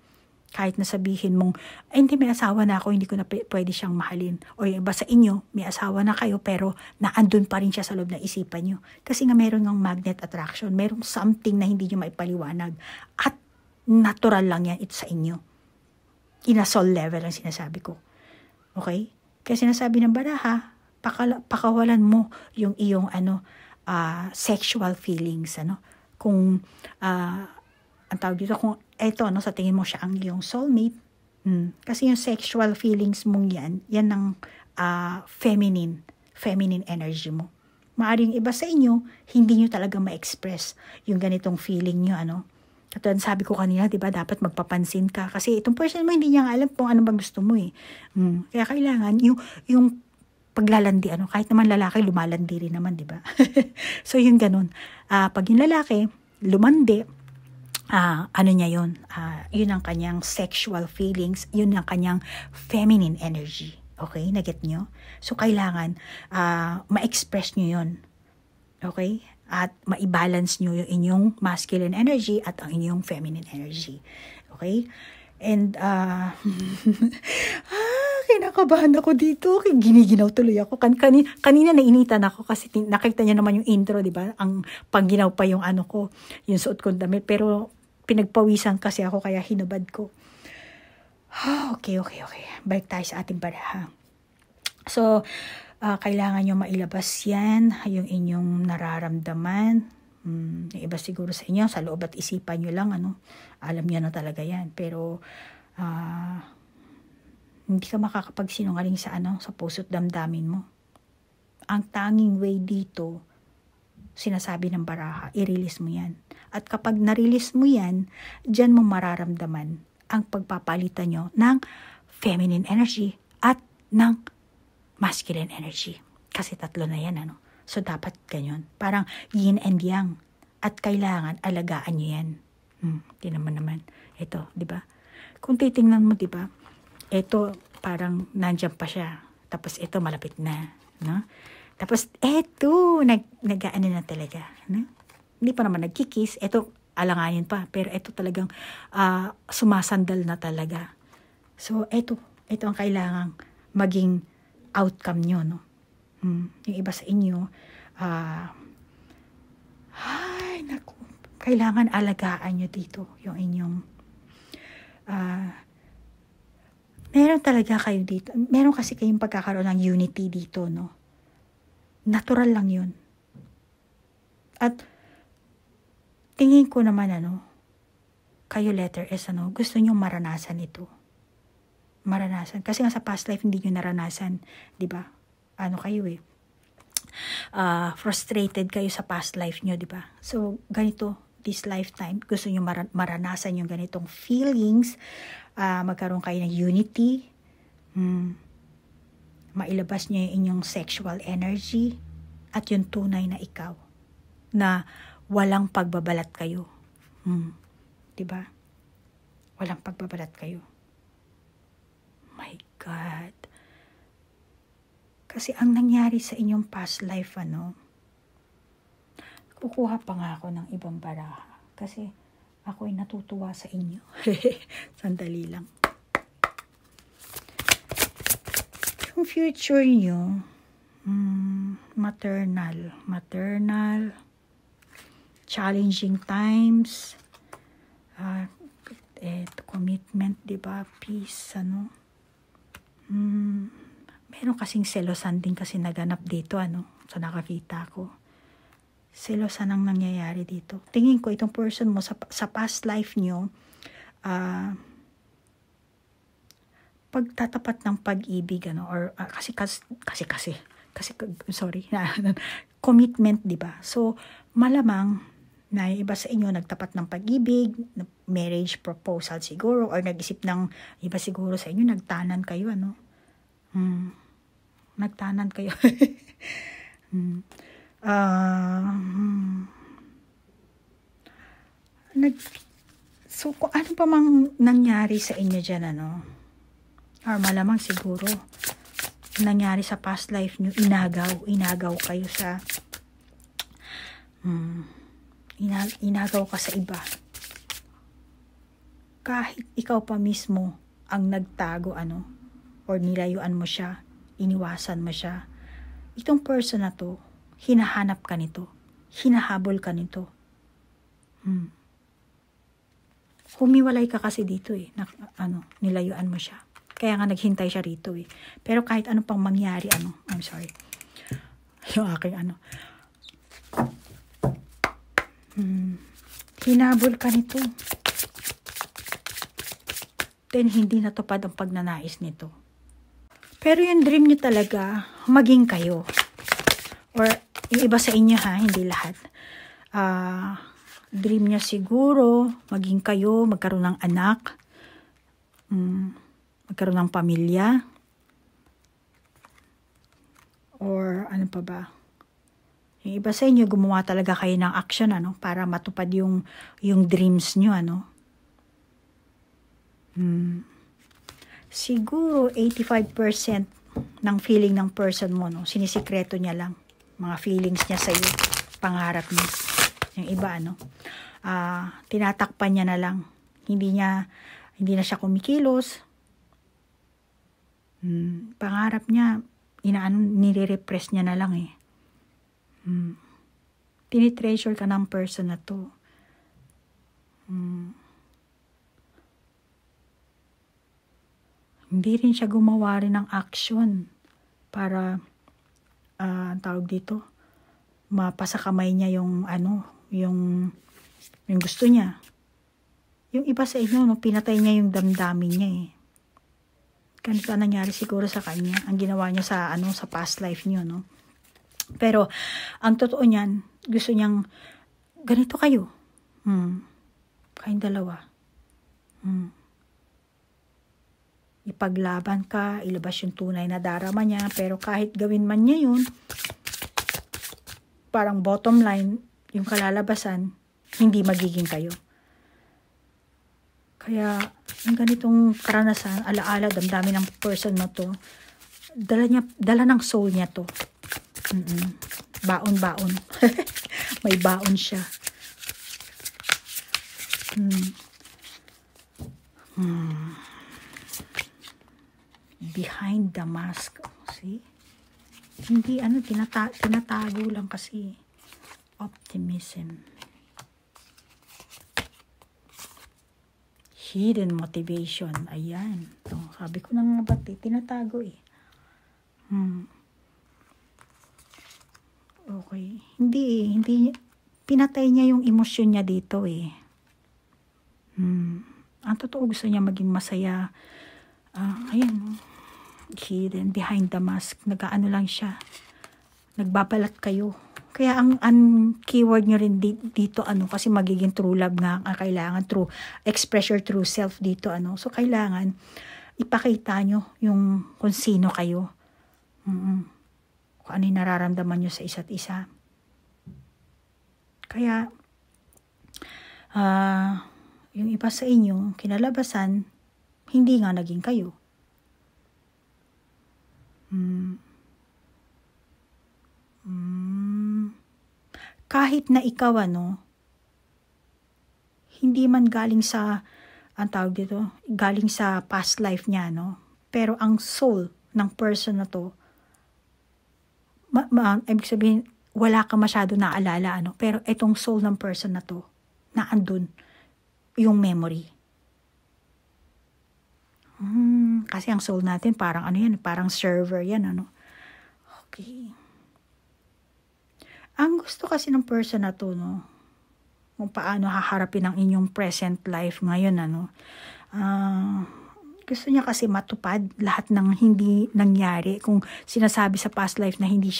Kahit na sabihin mong, hindi, may asawa na ako, hindi ko na pwede siyang mahalin. O yung iba sa inyo, may asawa na kayo, pero naandun pa rin siya sa loob ng isipan nyo. Kasi nga meron ng magnet attraction. Merong something na hindi nyo maipaliwanag. At natural lang yan, ito sa inyo. In a soul level ang sinasabi ko. Okay? Kaya sinasabi ng baraha, pakawalan mo yung iyong sexual feelings. Kung, ang tawag dito, kung eto, sa tingin mo siya ang iyong soulmate, kasi yung sexual feelings mong yan ang feminine energy mo. Maaring iba sa inyo, hindi nyo talaga ma-express yung ganitong feeling nyo, Katulad sabi ko kanina, di ba, dapat magpapansin ka. Kasi itong person mo, hindi niya alam kung ano bang gusto mo eh. Kaya kailangan, yung paglalandi, kahit naman lalaki, lumalandi rin naman, di ba? So, yung ganun. Pag yung lalaki, lumandi, niya yun? Yun ang kanyang sexual feelings, yun ang kanyang feminine energy. Okay? Naget nyo? So, kailangan ma-express nyo yun. Okay? At ma-balance nyo yung inyong masculine energy at ang inyong feminine energy. Okay? And, kinakabahan ako dito. Giniginaw tuloy ako. Kanina nainitan ako kasi nakita niya naman yung intro, di ba? Ang pangginaw pa yung ko, yung suot kong damit. Pero pinagpawisan kasi ako kaya hinubad ko. Okay. Balik tayo sa ating baraha. So, kailangan nyo mailabas yan, yung inyong nararamdaman. Yung iba siguro sa inyo, sa loob at isipan nyo lang, alam nyo na talaga yan. Pero, hindi ka makakapagsinungaling sa sa puso't damdamin mo. Ang tanging way dito, sinasabi ng baraha, i-release mo yan. At kapag na-release mo yan, dyan mo mararamdaman ang pagpapalitan nyo ng feminine energy at ng masculine energy. Kasi 3 na yan, So, dapat ganyan. Parang yin and yang. At kailangan alagaan nyo yan. Di naman. Ito, di ba? Kung titingnan mo, di ba? Ito, parang nandyan pa siya. Tapos ito, malapit na. No? Tapos, ito, nag-ano na talaga. No? Hindi pa naman nagkikis. Ito, alanganin pa. Pero ito talagang sumasandal na talaga. So, ito ang kailangang maging outcome nyo, no? Yung iba sa inyo, kailangan alagaan nyo dito yung inyong, meron talaga kayo dito, meron kasi kayong pagkakaroon ng unity dito, no? Natural lang yun. At, tingin ko naman, kayo letter S, gusto nyo maranasan ito. Maranasan. Kasi nga sa past life, hindi nyo naranasan, di ba? Kayo eh. Frustrated kayo sa past life nyo, di ba? So, ganito, this lifetime, gusto nyo maranasan yung ganitong feelings, magkaroon kayo ng unity, mailabas nyo yung inyong sexual energy, at yung tunay na ikaw, na walang pagbabalat kayo. Di ba? Walang pagbabalat kayo. My God. Kasi ang nangyari sa inyong past life, kukuha pa nga ako ng ibang baraha. Kasi ako'y natutuwa sa inyo. Sandali lang. Yung future nyo, maternal, challenging times, commitment, di ba? Peace, meron kasing selosan din kasi naganap dito, sa nakakita ko. Selosan ang nangyayari dito. Tingin ko itong person mo sa past life nyo, pagtatapat ng pag-ibig, or commitment, di ba? So, malamang na iba sa inyo nagtapat ng pag-ibig, marriage proposal siguro, or nag-isip ng iba siguro sa inyo, nagtanan kayo, Nagtanan kayo. Ah, so, kung ano pa mang nangyari sa inyo dyan, ano, or malamang siguro, nangyari sa past life nyo, inagaw kayo sa, inagaw ka sa iba. Kahit ikaw pa mismo ang nagtago, ano, or nilayuan mo siya, iniwasan mo siya, itong person na to, hinahanap ka nito, hinahabol ka nito. Humiwalay ka kasi dito nilayuan mo siya. Kaya nga naghintay siya rito eh. Pero kahit ano pang mangyari, I'm sorry. Yung aking hinabol ka nito. Then hindi natupad ang pagnanais nito. Pero yung dream niyo talaga, maging kayo. Or yung iba sa inyo hindi lahat. Dream niya siguro, maging kayo, magkaroon ng anak, magkaroon ng pamilya, or ano pa ba? Yung iba sa inyo, gumawa talaga kayo ng action, para matupad yung dreams nyo, Siguro, 85% ng feeling ng person mo, sinisikreto niya lang. Mga feelings niya sa iyo, pangarap niya. Yung iba, tinatakpan niya na lang. Hindi na siya kumikilos. Pangarap niya, nire-repress niya na lang eh. Tinitreasure ka ng person na to. Hindi rin siya gumawa rin ng action para, tawag dito, mapasa kamay niya yung gusto niya. Yung iba sa inyo, pinatay niya yung damdamin niya eh. Ganito ang nangyari siguro sa kanya. Ang ginawa niya sa past life niyo, Pero, ang totoo niyan, gusto niyang, ganito kayo. Kayong dalawa. Ipaglaban ka, ilabas yung tunay na darama niya, pero kahit gawin man niya yun, parang bottom line, yung kalalabasan, hindi magiging kayo. Kaya, yung ganitong karanasan, alaala, damdamin ng person na to, dala ng soul niya to. Baon. May baon siya. Behind the mask. See? Hindi, tinatago lang kasi. Optimism. Hidden motivation. Ayan. Sabi ko na nga ba't tinatago eh. Okay. Hindi, pinatay niya yung emosyon niya dito eh. Ang totoo gusto niya maging masaya. Ayan. Hidden, behind the mask. Nag-ano lang siya. Nagbabalat kayo. Kaya ang keyword nyo rin dito, kasi magiging true love nga, kailangan true, express your true self dito, So, kailangan, ipakita nyo yung kung sino kayo. Kung ano yung nararamdaman nyo sa isa't isa. Kaya, yung iba sa inyo, kinalabasan, hindi nga naging kayo. Kahit na ikaw, hindi man galing sa, ang tawag dito, galing sa past life niya, pero ang soul ng person na to, ibig sabihin, wala ka masyado naalala, pero itong soul ng person na to, naandun yung memory. Kasi ang soul natin, parang parang server yan, Okay. Ang gusto kasi ng person na to, kung paano haharapin ang inyong present life ngayon, gusto niya kasi matupad lahat ng hindi nangyari. Kung sinasabi sa past life na hindi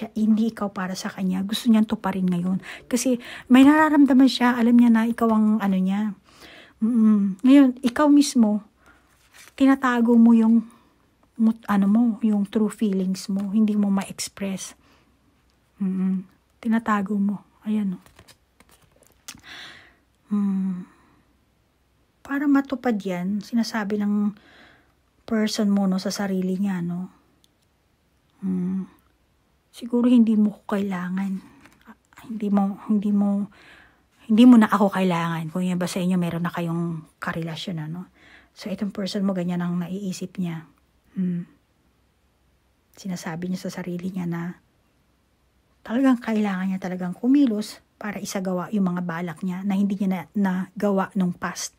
ikaw para sa kanya, gusto niyang tuparin ngayon. Kasi may nararamdaman siya, alam niya na ikaw ang niya. Ngayon, ikaw mismo, tinatago mo yung yung true feelings mo, hindi mo ma-express. Tinatago mo. Ayan, no. Para matupad yan, sinasabi ng person mo, no, sa sarili niya, no. Siguro hindi mo ko kailangan. Hindi mo na ako kailangan. Kung yan ba sa inyo, meron na kayong karelasyon, ano. So, itong person mo, ganyan ang naiisip niya. Sinasabi niya sa sarili niya na talagang kailangan niya talagang kumilos para isagawa yung mga balak niya na hindi niya nagawa nung past.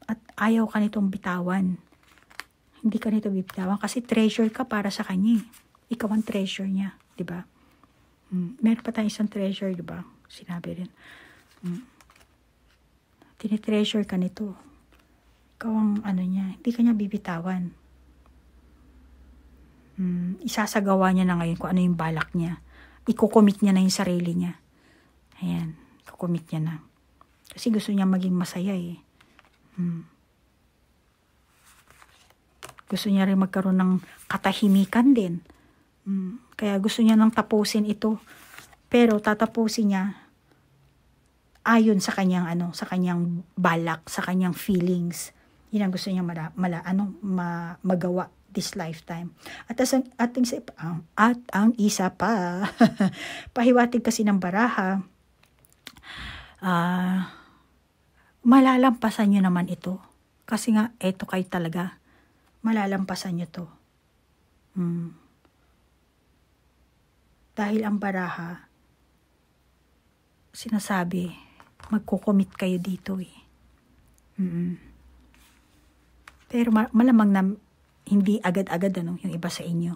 At ayaw ka nitong bitawan. Hindi ka nito bibitawan kasi treasure ka para sa kanya. Ikaw ang treasure niya, di ba? Meron pa tayong isang treasure, di ba? Sinabi rin. Tinitreasure ka nito. Ikaw ang ano niya, hindi ka niya bibitawan. Isasagawa niya na ngayon kung ano yung balak niya. Iko-commit niya na yung sarili niya. Ayan, iko-commit niya na. Kasi gusto niya maging masaya eh. Gusto niya rin magkaroon ng katahimikan din. Kaya gusto niya nang tapusin ito. Pero tatapusin niya ayon sa kanyang sa kanyang balak, sa kanyang feelings. Yun ang gusto niya magawa this lifetime. At ang isa pa, pahiwatig kasi ng baraha, malalampasan nyo naman ito. Kasi nga, eto kayo talaga. Malalampasan nyo to. Dahil ang baraha, sinasabi, magkukomit kayo dito eh. Pero malamang na hindi agad-agad yung iba sa inyo.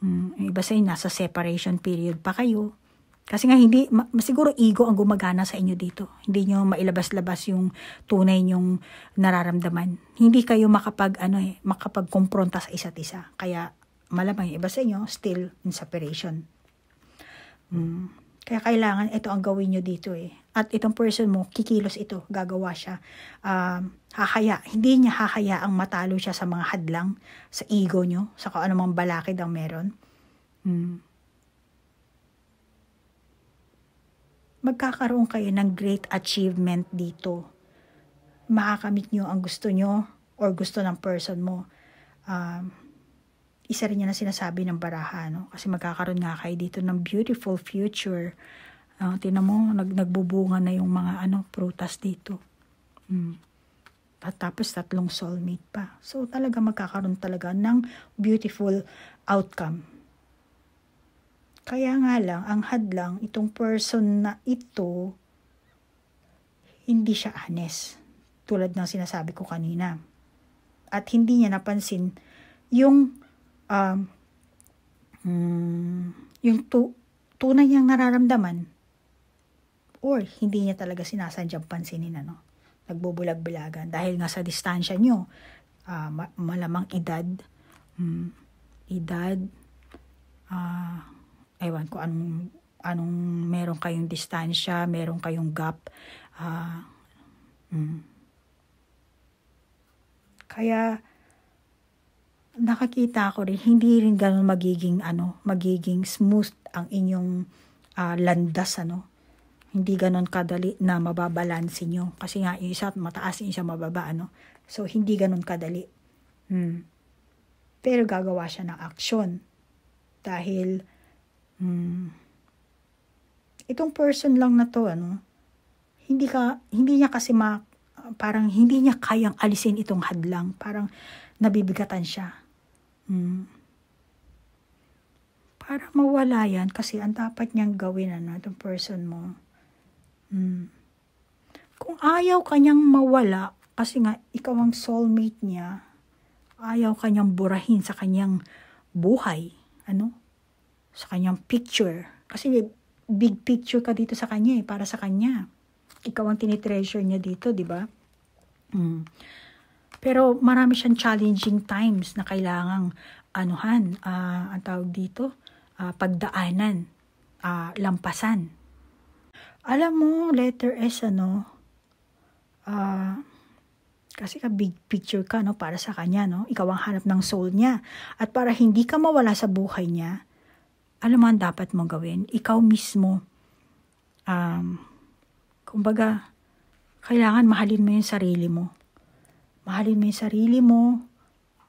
Yung iba sa inyo, nasa separation period pa kayo. Kasi nga siguro ego ang gumagana sa inyo dito. Hindi nyo mailabas-labas yung tunay nyong nararamdaman. Hindi kayo makapag-kompronta sa isa't isa. Kaya malamang yung iba sa inyo still in separation. Kaya kailangan ito ang gawin nyo dito eh. At itong person mo, kikilos ito, gagawa siya. Hindi niya hahayaang matalo siya sa mga hadlang, sa ego nyo, sa kung anumang balakid ang meron. Magkakaroon kayo ng great achievement dito. Makakamit nyo ang gusto nyo or gusto ng person mo. Isa rin yan na sinasabi ng baraha, no? Kasi magkakaroon nga kayo dito ng beautiful future. Tingnan mo, nagbubunga na yung mga prutas dito. Tapos 3 soulmate pa. So talaga magkakaroon talaga ng beautiful outcome. Kaya nga lang, ang hadlang, itong person na ito, hindi siya honest. Tulad ng sinasabi ko kanina. At hindi niya napansin yung tunay niyang nararamdaman or hindi niya talaga sinasadyang pansinin, nagbubulag-bulagan. Dahil nga sa distansya niyo, malamang edad, ewan ko anong meron kayong distansya, meron kayong gap. Kaya nakakita ko rin, hindi rin ganun magiging smooth ang inyong landas, Hindi ganun kadali na mababalansin nyo. Kasi nga, yung isa mataas, yung isa mababa, So, hindi ganun kadali. Pero gagawa siya ng aksyon. Dahil, itong person lang na to, hindi niya kasi parang hindi niya kayang alisin itong hadlang. Parang nabibigatan siya. Para mawala yan, kasi ang dapat niyang gawin, itong person mo. Kung ayaw kanyang mawala, kasi nga, ikaw ang soulmate niya, ayaw kanyang burahin sa kanyang buhay, sa kanyang picture. Kasi big picture ka dito sa kanya, para sa kanya. Ikaw ang tinitreasure niya dito, di ba? Pero marami siyang challenging times na kailangang ang tawag dito, pagdaanan, lampasan. Alam mo, letter S, kasi big picture ka, para sa kanya, Ikaw ang hanap ng soul niya. At para hindi ka mawala sa buhay niya, alam mo ang dapat mong gawin. Ikaw mismo, kumbaga, kailangan mahalin mo yung sarili mo. Mahalin mo yung sarili mo,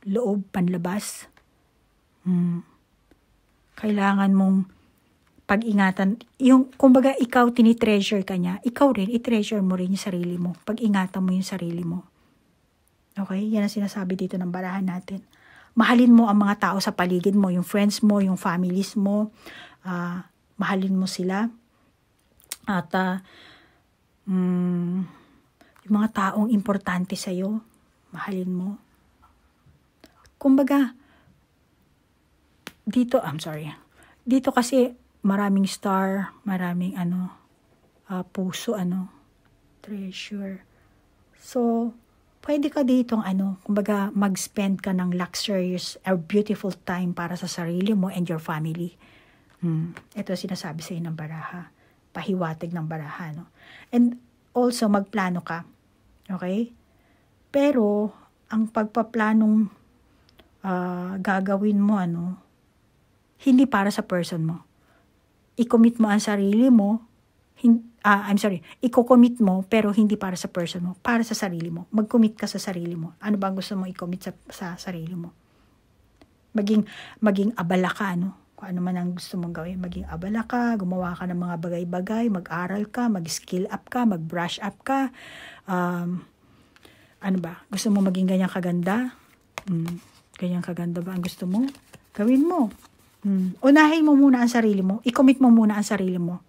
loob, panlabas. Kailangan mong pag-ingatan. Yung, kumbaga, ikaw tinitreasure ka niya, ikaw rin, i-treasure mo rin yung sarili mo. Pag-ingatan mo yung sarili mo. Okay? Yan ang sinasabi dito ng barahan natin. Mahalin mo ang mga tao sa paligid mo, yung friends mo, yung families mo. Mahalin mo sila. At yung mga taong importante sa'yo, mahalin mo. Kumbaga, dito kasi maraming star, maraming puso, treasure. So, pwede ka ditong kumbaga mag-spend ka ng luxurious or beautiful time para sa sarili mo and your family. Ito sinasabi sa'yo ng baraha. Pahiwatig ng baraha, no? And also, magplano ka. Okay? Pero, ang pagpaplanong gagawin mo, hindi para sa person mo. I-commit mo ang sarili mo, i-commit mo, pero hindi para sa person mo, para sa sarili mo. Mag-commit ka sa sarili mo. Ano ba gusto mo i-commit sa sarili mo? Maging abala ka, Kung ano man ang gusto mong gawin, maging abala ka, gumawa ka ng mga bagay-bagay, mag-aral ka, mag-skill up ka, mag-brush up ka. Gusto mo maging ganyan kaganda? Ganyan kaganda ba ang gusto mo? Gawin mo. Unahin mo muna ang sarili mo. I-commit mo muna ang sarili mo.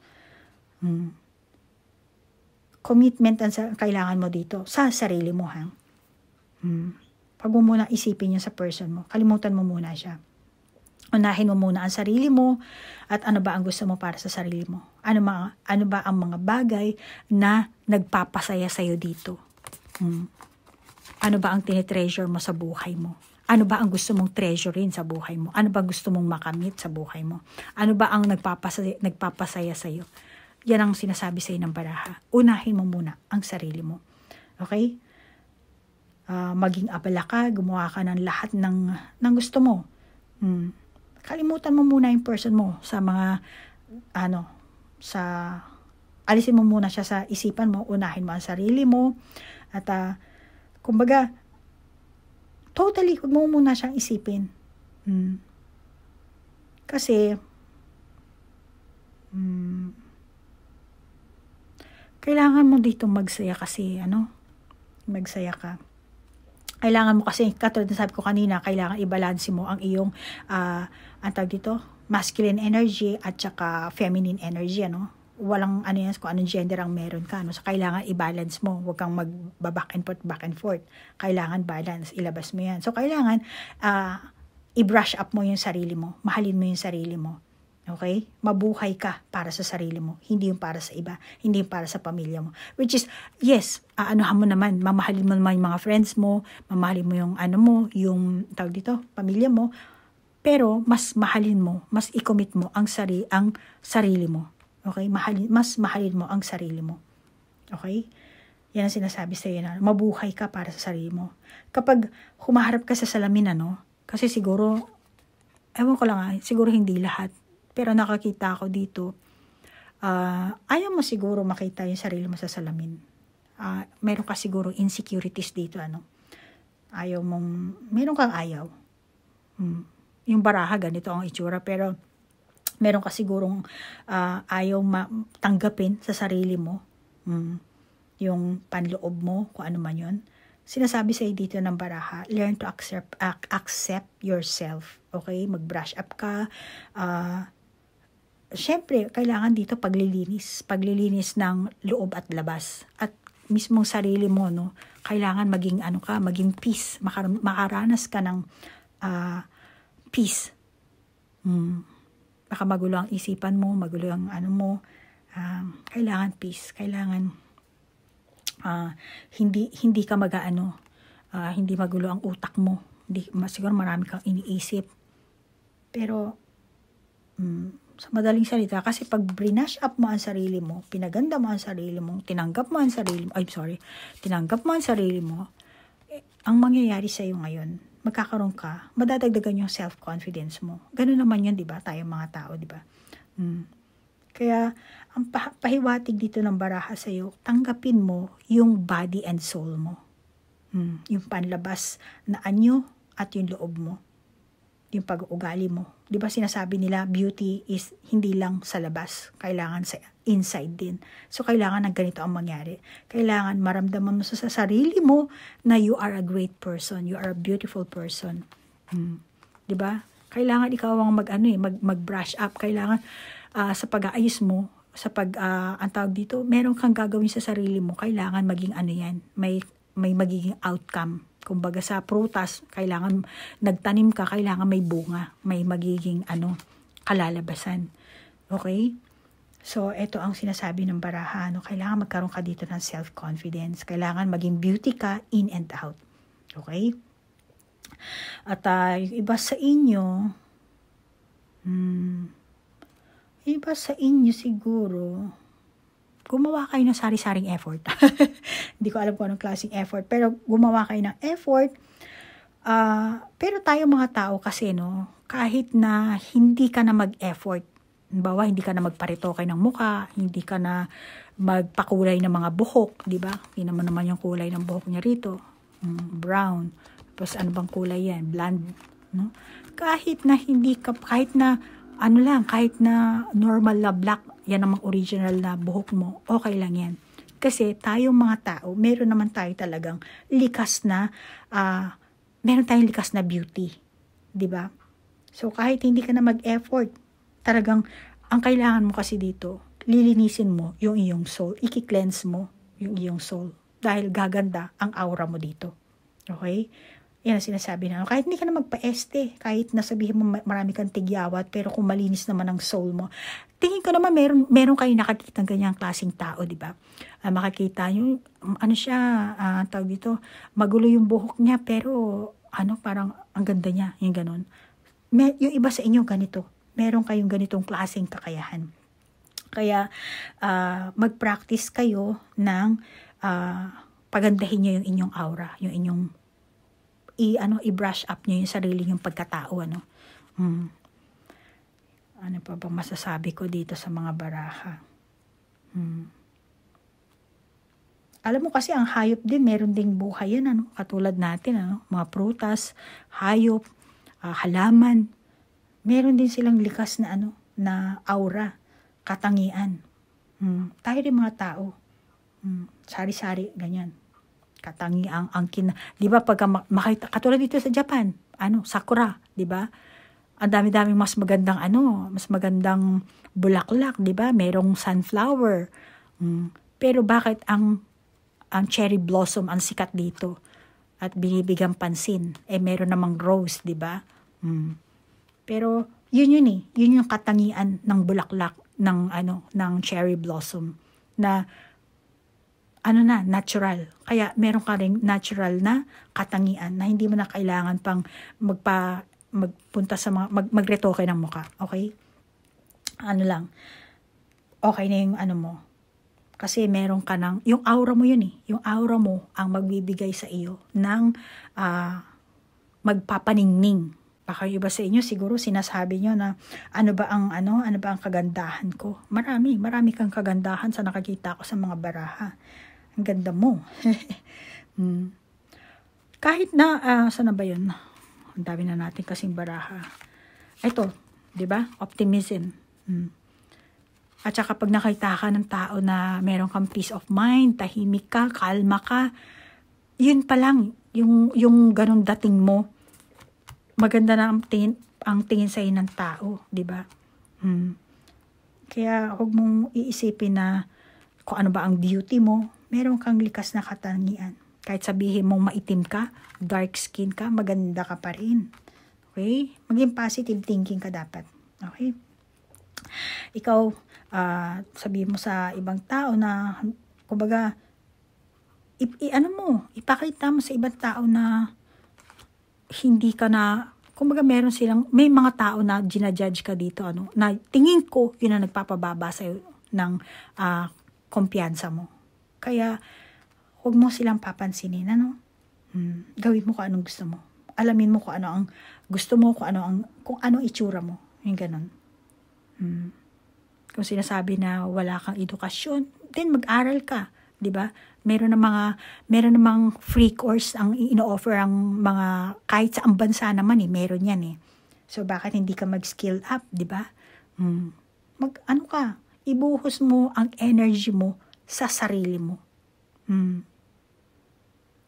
Commitment ang kailangan mo dito sa sarili mo, ha? Pag mo muna isipin yun sa person mo, kalimutan mo muna siya. Unahin mo muna ang sarili mo at ano ba ang gusto mo para sa sarili mo. Ano ba ang mga bagay na nagpapasaya sa'yo dito? Ano ba ang tinitreasure mo sa buhay mo? Ano ba ang gusto mong treasurein sa buhay mo? Ano ba gusto mong makamit sa buhay mo? Ano ba ang nagpapasaya sa'yo? Yan ang sinasabi sa'yo ng baraha. Unahin mo muna ang sarili mo. Okay? Maging abala ka, gumawa ka ng lahat ng gusto mo. Kalimutan mo muna yung person mo sa mga, alisin mo muna siya sa isipan mo, unahin mo ang sarili mo, at, kumbaga, totally, huwag mo muna siyang isipin. Kasi, kailangan mo dito magsaya kasi, magsaya ka. Kailangan mo kasi, katulad na sabi ko kanina, kailangan i-balance mo ang iyong, masculine energy at saka feminine energy, Walang kung anong gender ang meron ka, So, kailangan i-balance mo. Huwag kang mag-back and forth. Kailangan balance, ilabas mo yan. So, kailangan, i-brush up mo yung sarili mo. Mahalin mo yung sarili mo. Okay? Mabuhay ka para sa sarili mo. Hindi yung para sa iba. Hindi yung para sa pamilya mo. Which is, yes, mo naman. Mamahalin mo naman yung mga friends mo. Mamahalin mo yung yung pamilya mo. Pero, mas mahalin mo, mas i-commit mo ang sarili mo. Okay? Mas mahalin mo ang sarili mo. Okay? Yan ang sinasabi sa'yo na mabuhay ka para sa sarili mo. Kapag humaharap ka sa salamin, kasi siguro, ewan ko lang siguro hindi lahat. Pero nakakita ako dito, ayaw mo siguro makita yung sarili mo sa salamin. Meron ka siguro insecurities dito, meron kang ayaw. Yung baraha, ganito ang itsura, pero meron ka sigurong ayaw tanggapin sa sarili mo, yung panloob mo, kung ano man yun. Sinasabi sa'yo dito ng baraha, learn to accept yourself. Okay? Mag-brush up ka. Syempre, kailangan dito paglilinis ng loob at labas. At mismong sarili mo, kailangan maging maging peace. Makaranas ka ng peace. Baka magulo ang isipan mo, magulo ang kailangan peace, kailangan hindi ka hindi magulo ang utak mo, siguro marami kang iniisip, pero sa madaling salita, kasi pag brush up mo ang sarili mo, pinaganda mo ang sarili mo, tinanggap mo ang sarili mo, ang sarili mo, ang mangyayari sa iyo ngayon, magkakaroon ka, madadagdagan yung self-confidence mo. Ganun naman yun, di ba? Tayong mga tao, di ba? Kaya, ang pahiwatig dito ng baraha sa'yo, tanggapin mo yung body and soul mo. Yung panlabas na anyo at yung loob mo. Yung pag-uugali mo. Di ba sinasabi nila, beauty is hindi lang sa labas. Kailangan sa inside din. So, kailangan ng ganito ang mangyari. Kailangan maramdaman mo sa sarili mo na you are a great person. You are a beautiful person. Di ba? Kailangan ikaw ang mag-brush up. Kailangan sa pag-aayos mo, ang tawag dito, meron kang gagawin sa sarili mo. Kailangan maging yan. May magiging outcome. Kumbaga sa prutas, kailangan nagtanim ka, kailangan may bunga, may magiging kalalabasan. Okay? So, ito ang sinasabi ng baraha. Kailangan magkaroon ka dito ng self-confidence. Kailangan maging beauty ka in and out. Okay? At yung iba sa inyo siguro, gumawa kayo ng sari-saring effort. Hindi ko alam kung anong klaseng effort, pero gumawa kayo ng effort. Pero tayo mga tao kasi, kahit na hindi ka na mag-effort, halimbawa, hindi ka na magparitoke ng muka, hindi ka na magpakulay ng mga buhok, di ba? Hindi naman yung kulay ng buhok niya rito. Brown. Tapos ano bang kulay yan? Blonde. No? Kahit na normal na black, yan namang original na buhok mo, okay lang yan. Kasi tayong mga tao, meron naman tayo talagang meron tayong likas na beauty. Diba? So, kahit hindi ka na mag-effort, talagang, ang kailangan mo kasi dito, lilinisin mo yung iyong soul, i-cleanse mo yung iyong soul. Dahil gaganda ang aura mo dito. Okay? Yan ang sinasabi na. Kahit hindi ka na magpa-este, kahit nasabihin mo marami kang tigyawat, pero kung malinis naman ang soul mo, tingin ko naman meron kayo nakakita ng ganyang klaseng tao, di ba? Makakita yung, tawag dito, magulo yung buhok niya, pero, parang ang ganda niya, yung ganun. Yung iba sa inyo ganito, meron kayong ganitong klaseng kakayahan. Kaya, mag-practice kayo ng, pagandahin nyo yung inyong aura, yung inyong i-brush up niyo yung sarili yung pagkatao, Ano pa bang masasabi ko dito sa mga baraha? Alam mo kasi ang hayop din, meron ding buhay yan, katulad natin, mga prutas, hayop, halaman. Meron din silang likas na na aura, katangian. Tayo din mga tao. Sari-sari, ganyan. Katangiang di ba pagka makita katulad dito sa Japan, sakura, di ba? Ang dami-daming mas magandang bulaklak, di ba? Merong sunflower. Pero bakit ang cherry blossom ang sikat dito at binibigyan pansin? Meron namang rose, di ba? Pero yun yung katangian ng bulaklak ng cherry blossom na natural. Kaya meron ka ring natural na katangian na hindi mo na kailangan pang magpunta sa magretoke ng mukha. Okay? Okay na yung mo. Kasi meron ka yung aura mo yun Yung aura mo ang magbibigay sa iyo ng magpapaningning. Baka yung iba sa inyo siguro sinasabi nyo na ano ba ang kagandahan ko. Marami kang kagandahan sa nakakita ko sa mga baraha. Ang ganda mo. Kahit na, saan na ba yun? Ang dami na natin kasing baraha. Ito, di ba? Optimism. At saka pag nakita ka ng tao na meron kang peace of mind, tahimik ka, kalma ka, yun pa lang, yung ganun dating mo, maganda na ang tingin sa'yo ng tao, di ba? Kaya huwag mong iisipin na kung ano ba ang beauty mo, meron kang likas na katangian. Kahit sabihin mong maitim ka, dark skin ka, maganda ka pa rin. Okay? Maging positive thinking ka dapat. Okay? Ikaw, sabihin mo sa ibang tao na, kumbaga, ipakita mo sa ibang tao na hindi ka na, kumbaga may mga tao na ginajudge ka dito, na tingin ko, yun ang nagpapababa sa'yo ng kumpiyansa mo. Kaya, huwag mo silang papansinin, Gawin mo kung anong gusto mo. alamin mo kung ano ang gusto mo, kung ano itsura mo. Yung ganun. Kung sinasabi na wala kang edukasyon, then mag-aral ka. 'Di ba? Meron namang free course ang ino-offer ang mga kahit sa bansa naman meron yan So bakit hindi ka mag-skill up, 'di ba? Ibuhos mo ang energy mo sa sarili mo.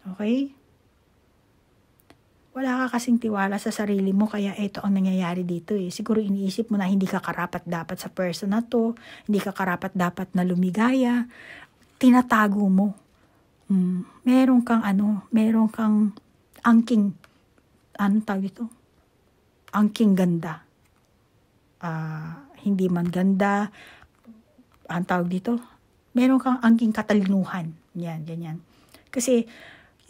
Okay? Wala ka kasing tiwala sa sarili mo, kaya ito ang nangyayari dito Siguro iniisip mo na hindi ka karapat-dapat sa person na to, hindi ka karapat-dapat na lumigaya, tinatago mo. Meron kang angking, tawag dito? Angking ganda. Hindi man ganda, ang tawag dito? Meron kang angking katalinuhan. Yan, ganyan. Kasi,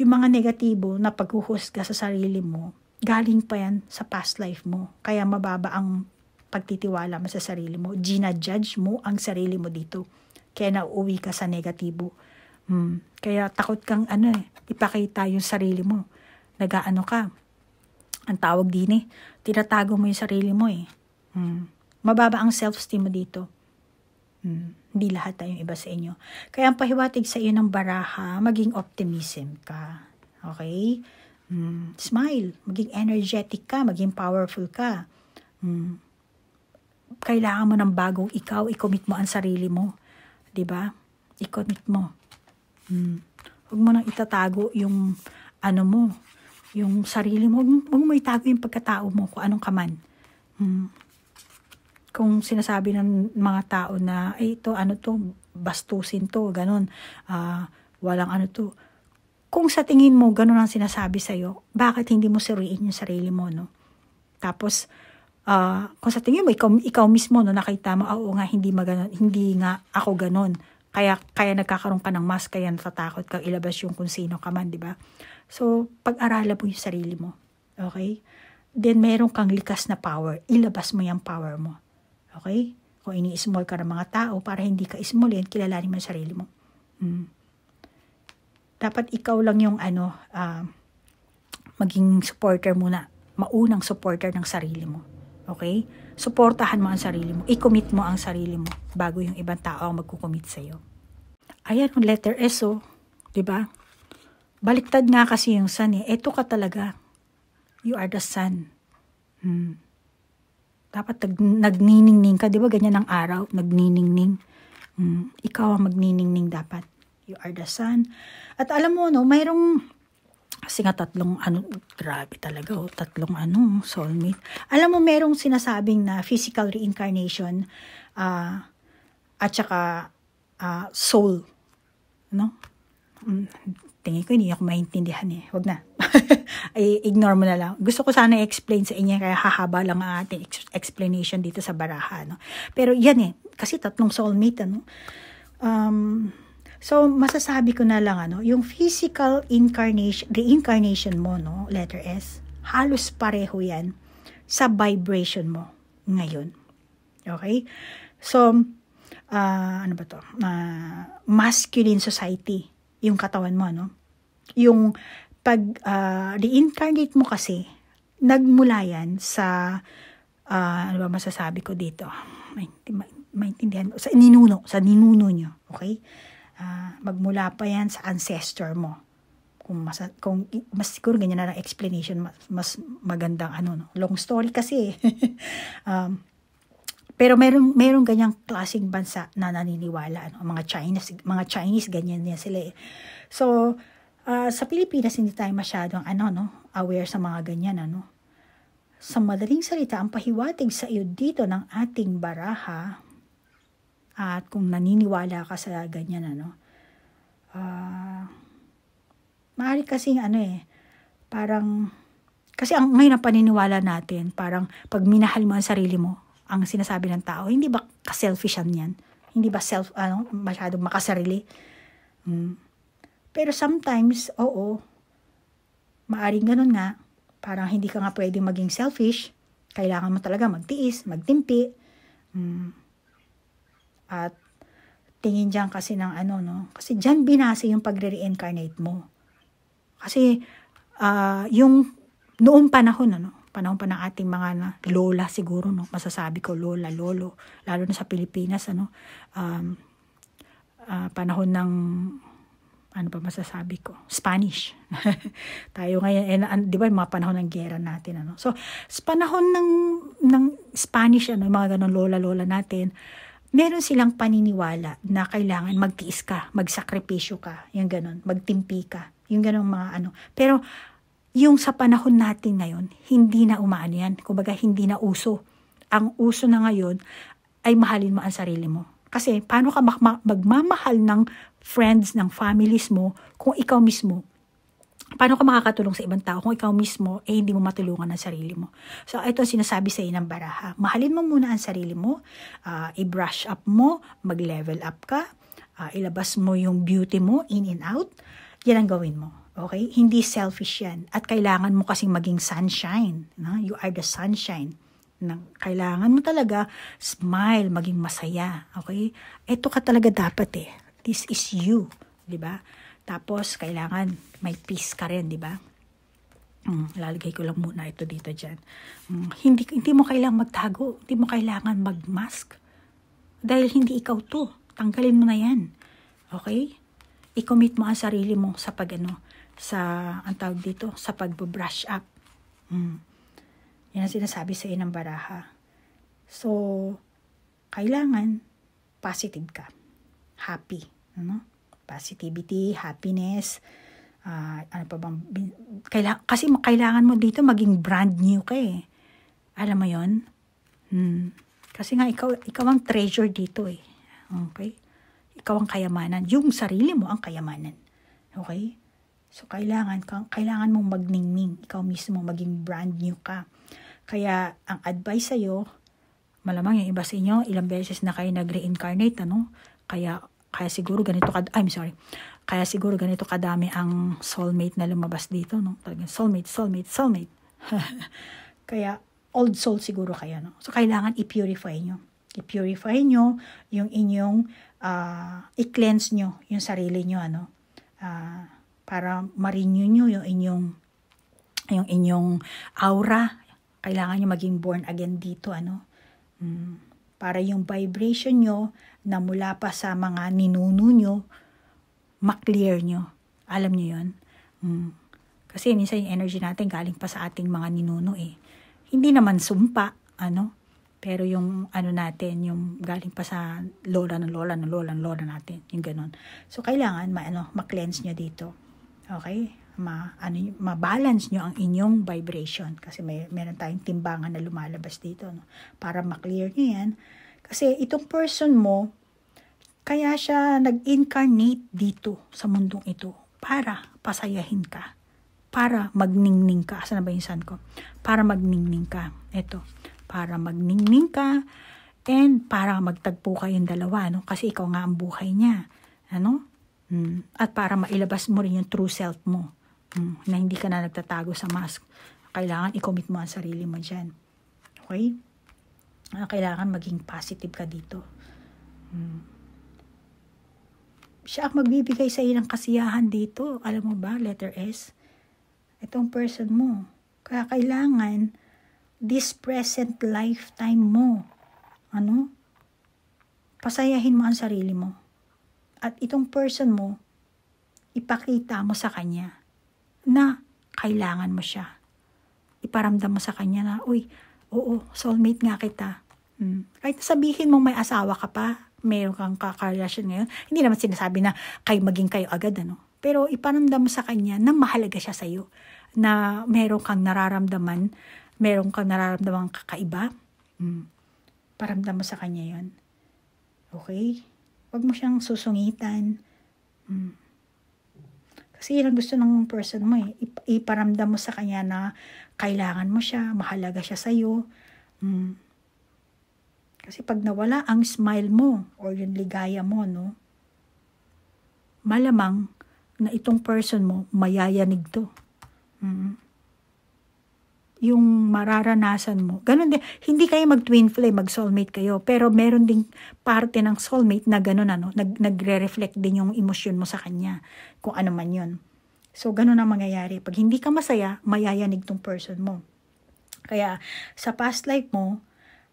yung mga negatibo na paghuhusga sa sarili mo, galing pa yan sa past life mo. Kaya mababa ang pagtitiwala mo sa sarili mo. Gina-judge mo ang sarili mo dito. Kaya nauuwi ka sa negatibo. Kaya takot kang ipakita yung sarili mo. Nag-aano ka. Ang tawag din tinatago mo yung sarili mo Mababa ang self-esteem mo dito. Hindi lahat tayong iba sa inyo. Kaya ang pahiwatig sa iyo ng baraha, maging optimism ka. Okay? Smile. Maging energetic ka. Maging powerful ka. Kailangan mo ng bagong ikaw. I-commit mo ang sarili mo. Diba? I-commit mo. Huwag mo nang itatago yung yung sarili mo. Huwag mo itago yung pagkatao mo kung anong kaman. Kung sinasabi ng mga tao na, ito, bastusin to, ganun, walang to. Kung sa tingin mo, ganun ang sinasabi sa'yo, bakit hindi mo suriin yung sarili mo, no? Tapos, kung sa tingin mo, ikaw mismo, no, nakita mo, oo nga, hindi nga ako ganun. Kaya nagkakaroon ka ng mas, kaya natatakot kang ilabas yung kung sino ka man, di ba? So, pag-aralan mo yung sarili mo. Okay? Then, meron kang likas na power. Ilabas mo yung power mo. Okay? Kung ini-small ka ng mga tao, para hindi ka smallin, kilalanin mo yung sarili mo. Dapat ikaw lang yung maging supporter muna. Maunang supporter ng sarili mo. Okay? Suportahan mo ang sarili mo. I-commit mo ang sarili mo bago yung ibang tao ang magkukommit sa'yo. Ayan, yung letter S, diba? Baliktad nga kasi yung sun Eto ka talaga. You are the sun. Dapat nagniningning ka. Diba ganyan ang araw? Nagniningning. Ikaw ang magniningning dapat. You are the sun. At alam mo, mayroong kasi nga grabe talaga, tatlong soulmate. Alam mo, merong sinasabing na physical reincarnation at saka soul. No? Tingin ko, hindi ako maintindihan Huwag na. Ignore mo na lang. Gusto ko sana i-explain sa inyo, kaya hahaba lang ang ating explanation dito sa baraha. No? Pero yan kasi tatlong soulmate. So, masasabi ko na lang, yung physical reincarnation mo, letter S, halos pareho yan sa vibration mo ngayon. Okay? So, ano ba to? Masculine society, yung katawan mo, Yung pag-reincarnate mo kasi, nagmula yan sa, ano ba masasabi ko dito? Maintindihan mo? Sa ninuno nyo. Okay? Magmula pa yan sa ancestor mo. Kung mas siguro ganyan na lang explanation, mas magandang long story kasi. Pero meron ganyang klaseng bansa na naniniwala, mga Chinese ganyan yan sila So, sa Pilipinas hindi tayo masyadong aware sa mga ganyan Sa madaling salita, ang pahiwatig sa iyo dito ng ating baraha, at kung naniniwala ka sa ganyan, maaari kasing parang, kasi ngayon ang paniniwala natin, parang pag minahal mo ang sarili mo, ang sinasabi ng tao, hindi ba ka-selfishan yan? Hindi ba masyadong makasarili? Pero sometimes, maaring ganun nga, parang hindi ka nga pwedeng maging selfish, kailangan mo talaga magtiis, magtimpi, at tingin dyan kasi ng kasi dyan binase yung pagre-reincarnate mo. Kasi yung noong panahon, panahon pa ng ating mga lola siguro, masasabi ko lola, lolo, lalo na sa Pilipinas, panahon ng, ano pa masasabi ko, Spanish. Tayo ngayon, di ba, yung mga panahon ng gera natin, So, sa panahon ng Spanish, yung mga ganun lola natin, meron silang paniniwala na kailangan magtiis ka, magsakripisyo ka, yung ganun, magtimpi ka, yung ganun mga Pero, yung sa panahon natin ngayon, hindi na umaano yan. Kumbaga, hindi na uso. Ang uso na ngayon ay mahalin mo ang sarili mo. Kasi, paano ka magmamahal ng friends, ng families mo, kung ikaw mismo, paano ka makakatulong sa ibang tao kung ikaw mismo hindi mo matulungan ang sarili mo? So, ito ang sinasabi sa iyo ng baraha. Mahalin mo muna ang sarili mo, i-brush up mo, mag-level up ka, ilabas mo yung beauty mo in and out. Yan ang gawin mo. Okay? Hindi selfish yan. At kailangan mo kasing maging sunshine. You are the sunshine. Kailangan mo talaga smile, maging masaya. Okay? Ito ka talaga dapat This is you. Diba? Tapos, kailangan may peace ka rin, di ba? Lalagay ko lang muna ito dito dyan. Hindi mo kailangan magtago. Hindi mo kailangan magmask. Dahil hindi ikaw to. Tanggalin mo na yan. Okay? I-commit mo ang sarili mo sa ang tawag dito, sa pag-brush up. Yan ang sinasabi sa ng baraha. So, kailangan positive ka. Happy. Positivity, happiness, ano pa bang, kasi kailangan mo dito maging brand new ka Alam mo yon? Kasi nga ikaw ang treasure dito Okay? Ikaw ang kayamanan. Yung sarili mo ang kayamanan. Okay? So, kailangan mong magningning. Ikaw mismo maging brand new ka. Kaya, ang advice sa'yo, malamang yung iba sa inyo, ilang beses na kayo nag-reincarnate, Kaya siguro ganito Kaya siguro ganito kadami ang soulmate na lumabas dito, Talagang soulmate. Kaya old soul siguro kayo, So kailangan i-purify nyo. I-purify nyo yung inyong i-cleanse nyo yung sarili nyo, para ma-renew nyo yung inyong aura. Kailangan nyo maging born again dito, para yung vibration nyo na mula pa sa mga ninuno nyo, ma-clear nyo. Alam nyo yun? Kasi minsan yung energy natin galing pa sa ating mga ninuno Hindi naman sumpa, pero yung natin, yung galing pa sa lola natin, yung ganun. So, kailangan ma-cleanse nyo dito. Okay? Ma-balance nyo ang inyong vibration. Kasi meron tayong timbangan na lumalabas dito, para ma-clear nyo yan. Kasi itong person mo, kaya siya nag-incarnate dito sa mundong ito para pasayahin ka, para magningning ka. Asan na ba yung sun ko? Para magningning ka. Ito, para magningning ka and para magtagpo kayong dalawa, Kasi ikaw nga ang buhay niya. At para mailabas mo rin yung true self mo, na hindi ka na nagtatago sa mask. Kailangan i-commit mo ang sarili mo dyan. Okay? Kailangan maging positive ka dito. Siya ang magbibigay sa iyo ng kasiyahan dito. Alam mo ba, letter S? Itong person mo. Kaya kailangan, this present lifetime mo, pasayahin mo ang sarili mo. At itong person mo, ipakita mo sa kanya na kailangan mo siya. Iparamdam mo sa kanya na, uy, oo, soulmate nga kita. Kahit sabihin mong may asawa ka pa, meron kang kakarelasyon ngayon, hindi naman sinasabi na maging kayo agad, Pero iparamdam mo sa kanya na mahalaga siya sa'yo, na meron kang nararamdaman kakaiba. Paramdam mo sa kanya yon. Okay? Huwag mo siyang susungitan. Kasi yun ang gusto ng person mo Iparamdam mo sa kanya na kailangan mo siya, mahalaga siya sa'yo. Kasi pag nawala ang smile mo or yung ligaya mo, malamang na itong person mo, mayayanig to. Yung mararanasan mo. Ganun din. Hindi kayo mag-twin flame, mag-soulmate kayo. Pero meron ding parte ng soulmate na ganun, nagre-reflect din yung emosyon mo sa kanya. Kung ano man yun. So, ganun ang mangyayari. Pag hindi ka masaya, mayayanig tong person mo. Kaya, sa past life mo,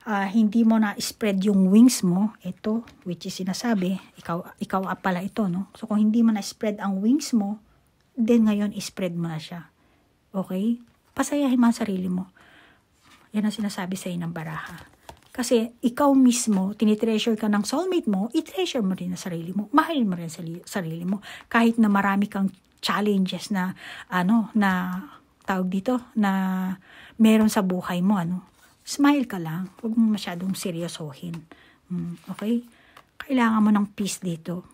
hindi mo na spread yung wings mo, ito, which is sinasabi, ikaw pala ito, no? So, kung hindi mo na spread ang wings mo, then ngayon, spread mo na siya. Okay? Pasayahin mo ang sarili mo. Yan ang sinasabi sa ng baraha. Kasi, ikaw mismo, tinitreasure ka ng soulmate mo, i-treasure mo rin ang sarili mo. Mahalin mo rin ang sarili mo. Kahit na marami kang challenges na, tawag dito, na meron sa buhay mo, smile ka lang. Huwag mo masyadong seryosohin. Okay? Kailangan mo ng peace dito.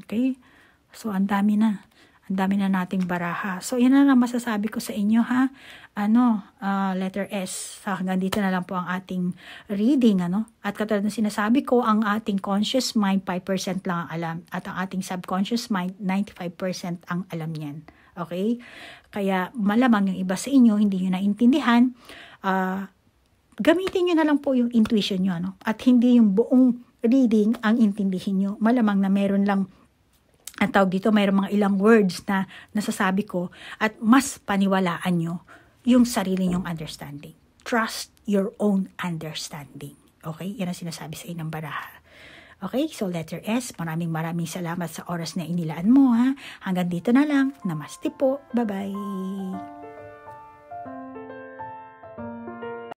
Okay? So, ang dami na nating baraha. So, yan na lang masasabi ko sa inyo, ha? Letter S. So, hanggang dito na lang po ang ating reading, At katulad ng sinasabi ko, ang ating conscious mind, 5% lang ang alam. At ang ating subconscious mind, 95% ang alam niyan. Okay? Kaya, malamang yung iba sa inyo, hindi nyo naintindihan, gamitin nyo na lang po yung intuition nyo, At hindi yung buong reading ang intindihin nyo. Malamang na meron lang, ang tawag dito, mayroong mga ilang words na nasasabi ko at mas paniwalaan nyo yung sarili nyong understanding. Trust your own understanding. Okay? Yan ang sinasabi sa inang baraha. Okay? So, letter S, maraming salamat sa oras na inilaan mo, ha? Hanggang dito na lang. Namaste po. Bye-bye.